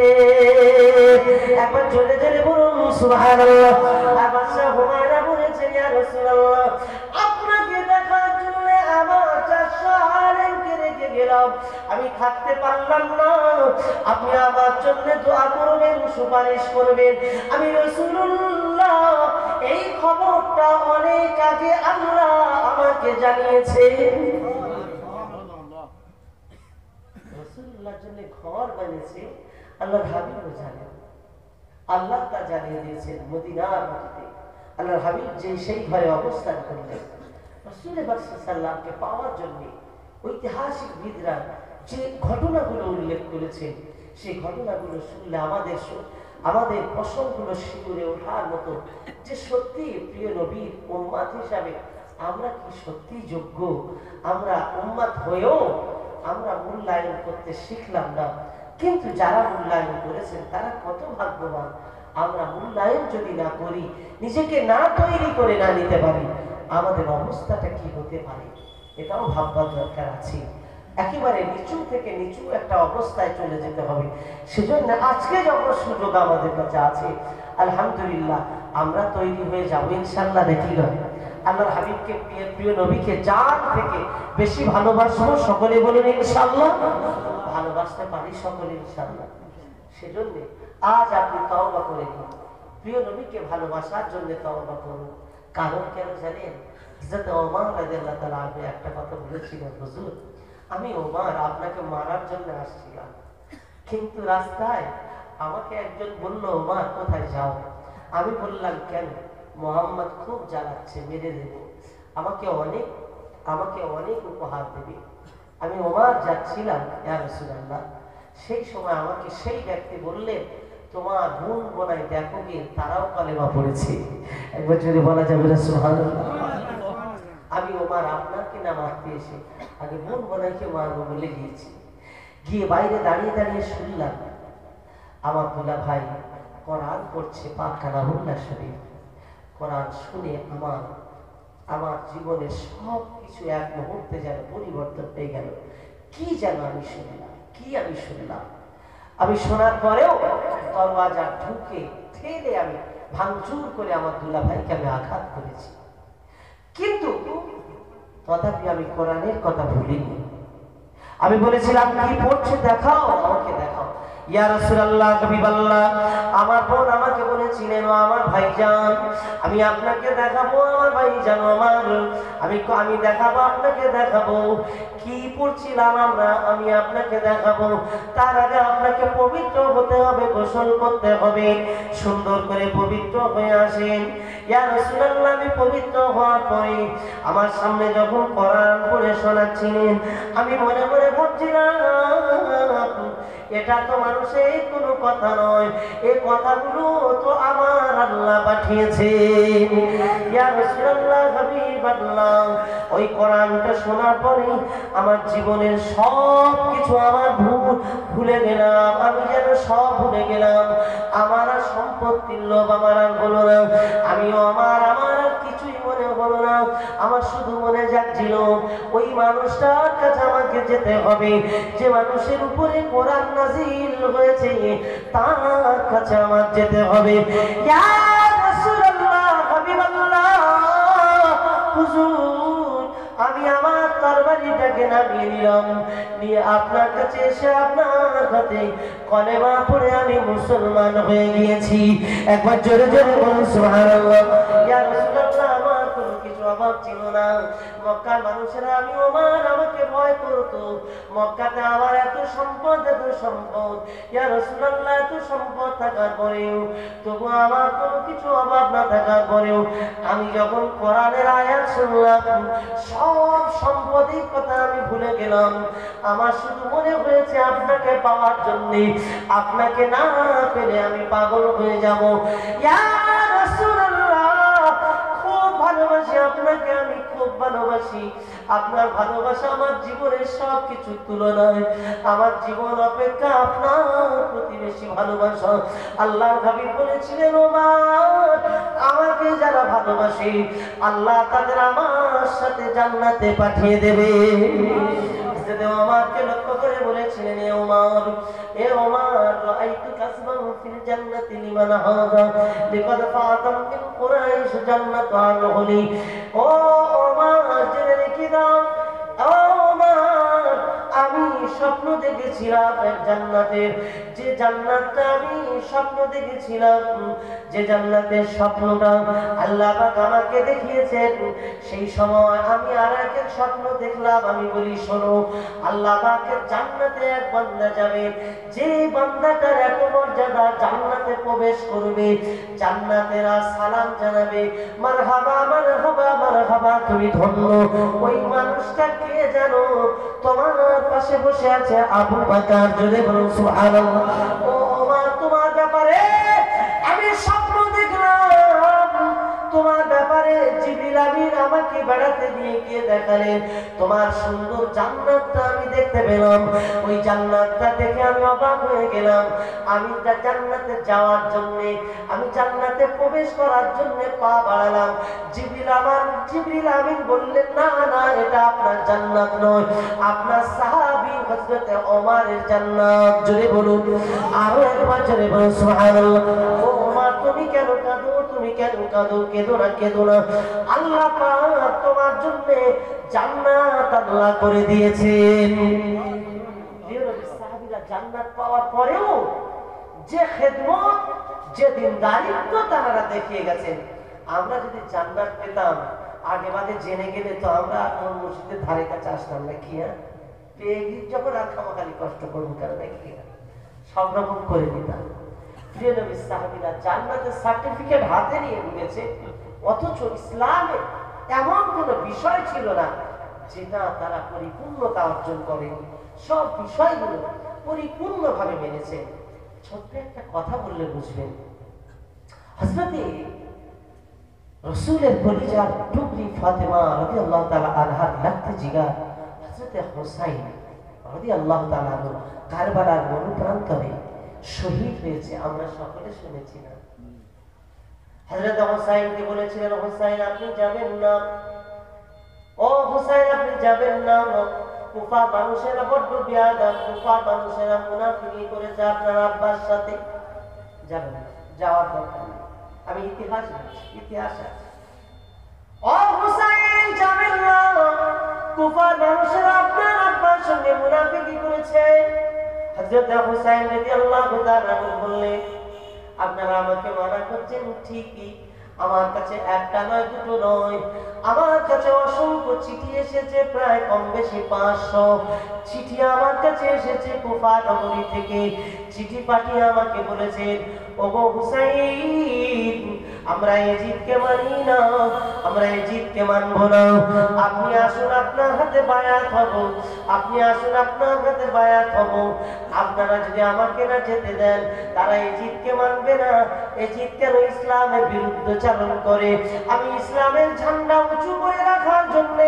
Speaker 1: একবার জোরে জোরে বলুন সুবহানাল্লাহ। আর বাদশা হুমায়রা বলেছেন ইয়া রাসূলুল্লাহ আপনাকে দেখার জন্য আমার 400 আলেমকে রেখে গেলাম, আমি থাকতে পারলাম না, আপনি আমার জন্য দোয়া করবেন, সুপারিশ করবেন। আমি রাসূলুল্লাহ এই খবরটা অনেক আগে আল্লাহ আমাকে জানিয়েছে। রাসূলুল্লাহর জন্য ঘর বানিয়েছে আল্লাহর হাবিবও জানেন, আল্লাহ তা জানিয়ে দিয়েছেন মদিনার মাটিতে। আল্লাহর হাবিব যে সেই ঘরে অবস্থান করলেন রাসূল সাল্লাল্লাহকে পাওয়ার জন্য ঐতিহাসিকবিদরা যে ঘটনাগুলো উল্লেখ করেছেন সেই ঘটনাগুলো শুনলে আমাদের পশমগুলো শিউরে ওঠার মতো যে সত্যি প্রিয় নবীর উম্মাত হিসাবে আমরা কি সত্যি যোগ্য? আমরা উম্মাত হয়েও আমরা মূল্যায়ন করতে শিখলাম না, কিন্তু যারা মূল্যায়ন করেছেন তারা কত ভাগ্যবান। আমরা মূল্যায়ন যদি না করি, নিজেকে না তৈরি করে না নিতে পারি, আমাদের অবস্থাটা কি হতে পারে এটাও ভাববার দরকার আছে। একেবারে নিচু থেকে নিচু একটা অবস্থায় চলে যেতে হবে। সেজন্য আজকে যখন সুযোগ আমাদের কাছে আছে আলহামদুলিল্লাহ আমরা তৈরি হয়ে যাবো ইনশাআল্লাহ। দেখি আল্লাহর হাবিবকে প্রিয় নবীকে জান থেকে বেশি ভালোবাসবো, সকলে বলুন ইনশাআল্লাহ। ভালোবাসতে পারি সকলে ইনশাআল্লাহ। সেজন্য আজ আপনি তওবা করে নিন, প্রিয় নবীকে ভালোবাসার জন্য তওবা করুন। কারণ কেন জানেন? হযরত ওমর রাদিয়াল্লাহু তাআলা আনহু একটা কথা বলেছিলেন, হুজুর আমি ওমর আপনাকে মারার জন্য আসছিলাম, কিন্তু রাস্তায় আমাকে একজন বলল ওমর কোথায় যাও? আমি বললাম কেন? মুহাম্মদ খুব জ্বালাচ্ছে, মেরে দেব, আমাকে অনেক উপহার দেবে। আমি ওমর যাচ্ছিলাম ইয়া রাসূলুল্লাহ, সেই সময় আমাকে সেই ব্যক্তি বললেন তোমার বোন বোনাই দেখো গিয়ে তারাও কালেমা পড়েছে। একবার যদি বলা যাবে না সুবহানাল্লাহ। আমি ওমর আপনাকে না মারতে এসে আগে বোন বোনাইকে মারবো বলে গিয়েছি। গিয়ে বাইরে দাঁড়িয়ে দাঁড়িয়ে শুনলাম আমার দুলা ভাই কোরআন পড়ছে পাক কালামুল্লাহ শরীফ। কোরআন শুনে আমার জীবনের সব কিছু এক মুহূর্তে যেন পরিবর্তন হয়ে গেল। কি যেন আমি শুনলাম। আমি শোনার পরেও দরওয়াজা ঢুকে ঠেলে আমি ভাঙচুর করে আমার দুলা ভাইকে আমি আঘাত করেছি, কিন্তু তথাপি আমি কোরআনের কথা ভুলিনি। আমি বলেছিলাম কি পড়ছে দেখাও, আমাকে দেখাও। ইয়া রাসূলুল্লাহ হাবিবাল্লাহ আমার বোন আমাকে বলেছিলেন ও আমার ভাইজান আমি আপনাকে দেখাবো, আমার ভাইজান আমার আমি দেখাবো, আপনাকে দেখাবো কি পড়ছিলাম আমি আপনাকে দেখাবো। তার আগে আপনাকে পবিত্র হতে হবে, গোসল করতে হবে, সুন্দর করে পবিত্র হয়ে আসেন। ইয়া রাসূলুল্লাহ আমি পবিত্র হওয়ার পরে আমার সামনে যখন কোরআন পড়ে শোনাচ্ছিলেন আমি মনে মনে ভাবছিলাম এটা তো মানুষের কোনো কথা নয়, এই কথাগুলো তো আমার আল্লাহ পাঠিয়েছে। ইয়া রাসূলুল্লাহ হাবিবাল্লাহ ওই কোরআনটা শোনার পরে আমার জীবনের সব কিছু আমার ভুলে গেলাম, আমি যেন সব ভুলে গেলাম। আমার আর সম্পত্তির লোভ আমার আর হলো না, আমিও আমার কিছুই মনে হলো না। আমার শুধু মনে যাচ্ছিল ওই মানুষটার কাছে আমাকে যেতে হবে যে মানুষের উপরে কোরআন নাযিল হয়েছে, তার কাছে আমার যেতে হবে। ইয়া রাসূলুল্লাহ হাবিবাল্লাহ হুজুর আমি আমার তরবারিটাকে নামিয়ে নিলাম, নিয়ে আপনার কাছে এসে আপনার হাতে কলেমা পড়ে আমি মুসলমান হয়ে গিয়েছি। একবার জোরে জোরে বলুন সুবহানাল্লাহ। ইয়া রাসূলুল্লাহ আমার কোনো কিছু অভাব ছিল না, মক্কার মানুষেরা আমাকে ভয় করতো। মক্কাতে আমার এত সম্পদ ইয়া রাসূলুল্লাহ এত সম্পদ থাকার পরেও তবু আমার কোনো কিছু অভাব না থাকার পরেও আমি যখন কোরআনের আয়াত শুনলাম সব সম্পদের কথা আমি ভুলে গেলাম। আমার শুধু মনে হয়েছে আপনাকে পাওয়ার জন্য, আপনাকে না পেলে আমি পাগল হয়ে যাব। ইয়া রাসূলুল্লাহ ভালোবাসি, আপনাকে আমি খুব ভালোবাসি। আপনার ভালোবাসা আমার জীবনের সবকিছু তুলনায়, আমার জীবন অপেক্ষা আপনার প্রতি বেশি ভালোবাসা। আল্লাহর হাবিব বলেছিলেন, ওমর, আমাকে যারা ভালোবাসে আল্লাহ তাদের আমার সাথে জান্নাতে পাঠিয়ে দেবে। ওমরকে লক্ষ্য করে বলেছিলেন, এ ওমর, রাআইতু কাসবান ফিল জান্নাতি লিমান হাযা লিকাদ ফাতাম মিন কুরাইশ জান্নাতু আল-হুলি। ও ওমর, জেনে রেখে দাও, ও ওমর, আমি স্বপ্ন দেখেছিলাম এক জান্নাতের, যে জান্নাতটা আমি স্বপ্ন দেখেছিলাম, যে জান্নাতের স্বপ্নটা আল্লাহ পাক আমাকে দেখিয়েছেন, সেই সময় আমি আর এক স্বপ্ন দেখলাম। আমি বলি, শোনো, আল্লাহ পাকের জান্নাতে এক বান্দা যাবে, যে বান্দাটার এত মর্যাদা, জান্নাতে প্রবেশ করবে, জান্নাতেরা সালাম জানাবে, মারহাবা মারহাবা মারহাবা, তুমি ধন্য। ওই মানুষটা কে জানো? তোমার পাশে বসে আছে আবু বকর। জোরে বলুন সুবহানাল্লাহ। ও মা, তোমার ব্যাপারে আমি স্বপ্ন দেখলাম, তোমার ব্যাপারে জিবরিল আমিন আমাকে বেড়াতে নিয়ে গিয়ে দেখালেন, তোমার সুন্দর জান্নাতটা আমি দেখতে পেলাম। ওই জান্নাতটা দেখে আমি অবাক হয়ে গেলাম। আমি জান্নাতে যাওয়ার জন্য, আমি জান্নাতে প্রবেশ করার জন্য পা বাড়ালাম। জিবরিল আমিন বললেন, না না, এটা আপনার জান্নাত নয়, আপনার সাহাবী হযরতে ওমরের জান্নাত। জোরে বলুন, আরো একবার জোরে বলুন সুবহানাল্লাহ। ও ওমর, তুমি কেন কাঁদো? তুমি কেন কাঁদো? কেঁদো না, কেঁদো না। আল্লাহ পাক তোমার জন্য জান্নাত আল্লাহ করে দিয়েছেন। সাহাবীরা জান্নাত পাওয়ার পরেও যে খেদমত, যে দিনদারিত্ব তারা দেখিয়ে গেছেন, আমরা যদি জান্নাত পেতাম আগে ভাগে জেনে গেলে তো আমরা কোন মসজিদের ধারে কাছে আসতাম না। কি পেয়ে যখন আর খামাখালি কষ্ট করবো কেন, নাকি সব রকম করে দিতাম। প্রিয় নবী, সাহাবীরা জান্নাতের সার্টিফিকেট হাতে নিয়ে ঢুকেছে, অথচ ইসলামে এমন কোনো বিষয় ছিল না যেটা তারা পরিপূর্ণতা অর্জন করেনি। সব বিষয়গুলো পরিপূর্ণভাবে মেনেছে। ছোট্ট একটা কথা বললে বুঝবেন। হযরতে রাসূলের কলিজার টুকরি ফাতেমা রাদিয়াল্লাহু তাআলা আনহার লাগতে জিগার হযরতে হুসাইন রাদিয়াল্লাহু তাআলা আনহু কারবালার মরুপ্রান্তরে শহীদ হয়েছে, আমরা সকলে শুনেছি না? হযরত হুসাইনকে বলেছিলেন, হুসাইন আপনি যাবেন না, ও হুসাইন আপনি যাবেন না, কুফার মানুষেরা বড্ড বেয়াদব, কুফার মানুষেরা মুনাফিকি করেছে আপনার আব্বার সাথে, যাবেন না, যাওয়ার দরকার নেই। আমি ইতিহাস বলছি, ইতিহাস আছে। ও হুসাইন যাবেন না, কুফার মানুষেরা আপনার আব্বার সঙ্গে মুনাফিকি করেছে। হযরত হুসাইন রাদিয়াল্লাহু তাআলা বললেন, আপনারা আমাকে মানা করছেন ঠিকই, আমার কাছে একটা নয়, দুটো নয়, আমার কাছে অসংখ্য চিঠি এসেছে, প্রায় কম বেশি 500 চিঠি আমার কাছে এসেছে কুফা নগরী থেকে। চিঠি পাঠিয়ে আমাকে বলেছেন, ওগো হুসাইন, আমরা ইয়াজিদকে মানি না, আমরা ইয়াজিদকে মানব না, আপনি আসুন আপনার হাতে বায়াত হব, আপনি আসুন আপনার হাতে বায়াত হব। আপনারা যদি আমাকে না যেতে দেন, তারা ইয়াজিদকে মানবে না। ইয়াজিদ কেন ইসলামের বিরুদ্ধাচরণ করে, আমি ইসলামের ঝান্ডা উঁচু করে রাখার জন্য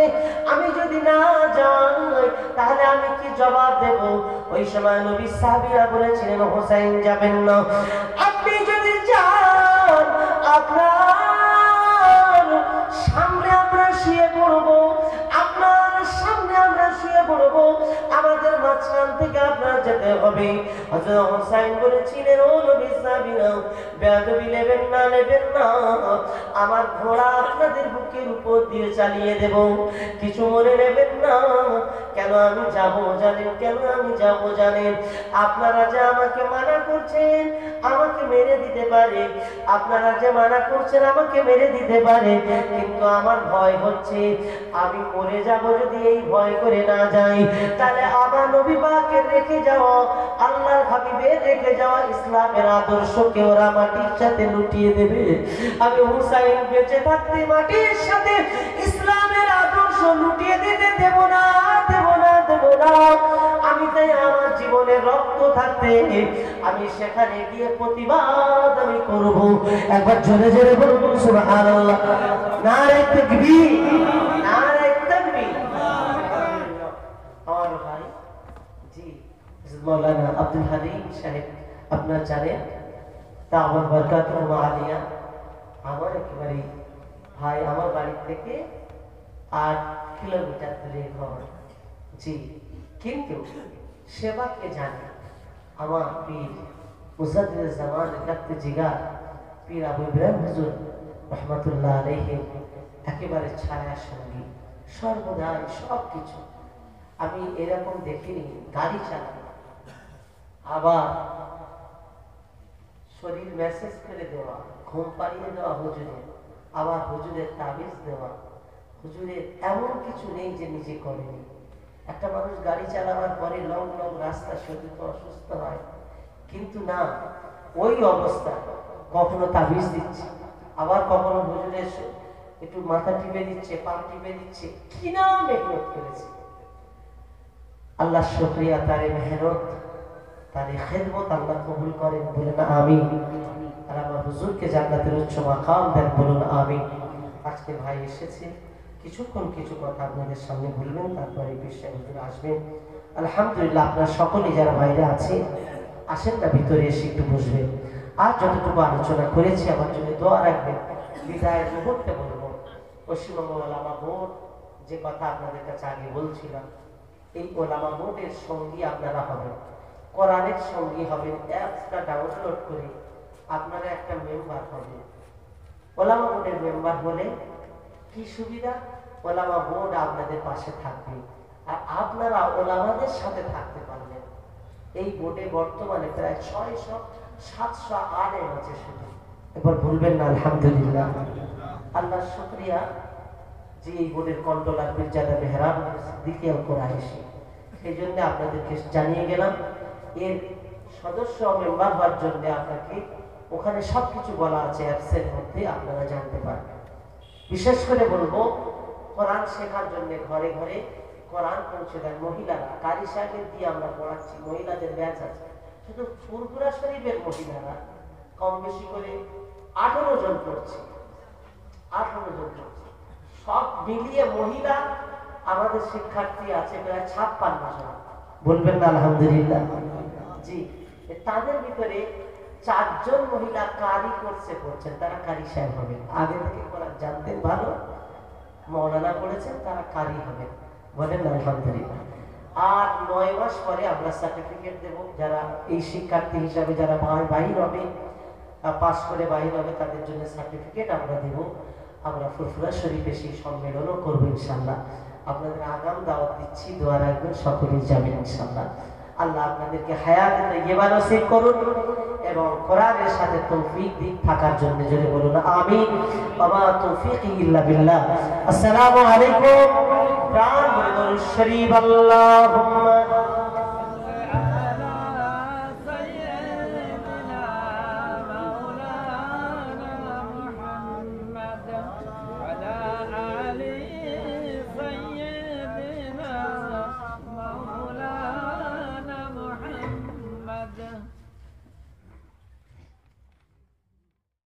Speaker 1: আমি যদি না যাই তাহলে আমি কি জবাব দেব? ওই সময় নবী সাহাবীরা বলেছিলেন, হুসাইন যাবেন না, আপনি যদি যান আপনার সামনে আমরা শুয়ে পড়বো, আপনার সামনে আমরা শুয়ে পড়বো, আমাদের মাঝখান থেকে আপনার যেতে হবে। হযরত হুসাইন বলেছিলেন, ও নবী সাহাবীরা, বেয়াদবি নেবেন না, নেবেন না, আমার ঘোড়া আপনাদের বুকের উপর দিয়ে চালিয়ে দেব, কিছু মনে নেবেন না। কেন আমি যাব জানেন? কেন আমি যাব জানেন? আপনারা যে আমাকে মানা করছেন, আমাকে মেরে দিতে পারে, আপনারা যে মানা করছেন আমাকে মেরে দিতে পারে, কিন্তু আমার ভয় হচ্ছে আমি মরে যাব যদি এই ভয় করে না যাই, তাহলে আমার নবী পাকের রেখে যাওয়া, আল্লাহর হাবিবের রেখে যাওয়া ইসলামের আদর্শকে ওরা মাটির সাথে লুটিয়ে দেবে। আমি হুসাইন বেঁচে থাকতে মাটির সাথে ইসলামের আদর্শ লুটিয়ে দিতে দেব না, দেব না, দেব না। আমি আমি চাই আমার জীবনে রক্ত থাকতে আমি সেখানে গিয়ে প্রতিবাদ আমি করব। একবার জোরে জোরে বলুন সুবহানাল্লাহ। নারে তাকবীর, নারে তাকবীর। আমার ভাই জি মাওলানা আব্দুল হালিম সাহেব আপনার জানেন দাওয়াত বরকাতুল আলিয়া আমার একেবারে ভাই, আমার বাড়ি থেকে 8 কিলোমিটার দূরে ঘর। জি, কিন্তু সেবাকে জানি আমার পীর মুজাদ্দিদ জামান কাতে জিগার পীর আবু ইব্রাহিম হুজুর রহমাতুল্লাহ আলাইহি একেবারে ছায়া সঙ্গী, সর্বদাই সবকিছু। আমি এরকম দেখিনি গাড়ি চালানো, আবার শরীর মেসেজ করে দেওয়া, ঘুম পাড়িয়ে দেওয়া হুজুরের, আবার হুজুরের তাবিজ দেওয়া। হুজুরের এমন কিছু নেই যে নিজে করেনি। একটা মানুষ গাড়ি চালাবার পরে লং লং রাস্তা শরীর তো অসুস্থ হয়, কিন্তু না, ওই অবস্থা কখনো তাবিজ দিচ্ছে, আবার কখনো হুজুরের একটু মাথা টিপে দিচ্ছে, পা টিপে দিচ্ছে, কি না মেহনত করেছে। আল্লাহ শুকরিয়া, তার মেহনত, তার খেদমত আল্লাহ কবুল করেন, বলেন আমিন। আর আমার হুজুরকে জান্নাতের উচ্চ মাকাম দেন, বলুন আমিন। আজকে ভাই এসেছে, কিছুক্ষণ কিছু কথা আপনাদের সামনে বলবেন, তারপরে বিষয় হুজুর আসবেন। আলহামদুলিল্লাহ, আপনারা সকলেই যারা বাইরে আছে আসেন না, ভিতরে এসে একটু বসবেন। আর যতটুকু আলোচনা করেছি আমার জন্য দোয়া রাখবেন। বিদায়ের মুহূর্তে বলবো, পশ্চিমবঙ্গ ওলামা বোর্ড যে কথা আপনাদের কাছে আগে বলছিলাম, এই ওলামা বোর্ডের সঙ্গী আপনারা হবেন, কোরআনের সঙ্গী হবেন। অ্যাপসটা ডাউনলোড করে আপনারা একটা মেম্বার হবেন। ওলামা বোর্ডের মেম্বার হলে কি সুবিধা? ওলামা বোর্ড আপনাদের পাশে থাকবে, আর আপনারা ওলামাদের সাথে থাকতে পারবেন। এই বোর্ডে বর্তমানে প্রায় 600-700 আলেম আছে শুধু। এবার বলবেন না আলহামদুলিল্লাহ। আল্লাহর শুকরিয়া যে এই বোর্ডের কন্ট্রোলার মির্জাদা মেহরাব সিদ্দিকী কুরাইশি, সেই জন্য আপনাদেরকে জানিয়ে গেলাম। এর সদস্য মেম্বার হওয়ার জন্য আপনাকে ওখানে সবকিছু বলা আছে অ্যাপসের মধ্যে, আপনারা জানতে পারবেন। বিশেষ করে বলবো, কোরআন শেখার জন্য ঘরে ঘরে কোরআন পৌঁছে দেন মহিলারা। কারি সাহেবের দিয়ে আমরা পড়াচ্ছি, মহিলাদের ব্যাচ আছে। শুধু ফুরফুরা শরীফের মহিলারা কম বেশি করে 18 জন পড়ছে, 18 জন পড়ছে। সব মিলিয়ে মহিলা আমাদের শিক্ষার্থী আছে প্রায় 56 জন। বলবেন না আলহামদুলিল্লাহ। জি, তাদের ভিতরে 4 জন মহিলা কারি কোর্সে পড়ছেন, তারা কারি সাহেব হবেন। আগে থেকে কোরআন জানতেন ভালো, মৌলানা পড়েছেন, তারা কারি হবেন। বলেন না আলহামদুলিল্লাহ। আর 9 মাস পরে আমরা সার্টিফিকেট দেব। যারা এই শিক্ষার্থী হিসাবে যারা বাহির হবে, পাস করে বাহির হবে, তাদের জন্য সার্টিফিকেট আমরা দেব। আমরা ফুরফুরা শরীফে সেই সম্মেলনও করবো ইনশাল্লাহ। আপনাদের আগাম দাওয়াত দিচ্ছি, দোয়া রাখবেন, সকলেই যাবেন ইনশাল্লাহ। আল্লাহ আপনাদেরকে হায়াত তাইয়্যিবা নসিব করুন এবং কোরআনের সাথে তৌফিক দিক থাকার জন্য জোরে বলুন আমিন। ওয়া মা তৌফিকি ইল্লা বিল্লাহ। আসসালামু আলাইকুম। প্রাণ ভরে দরুদ শরীফ। আল্লাহুম্মা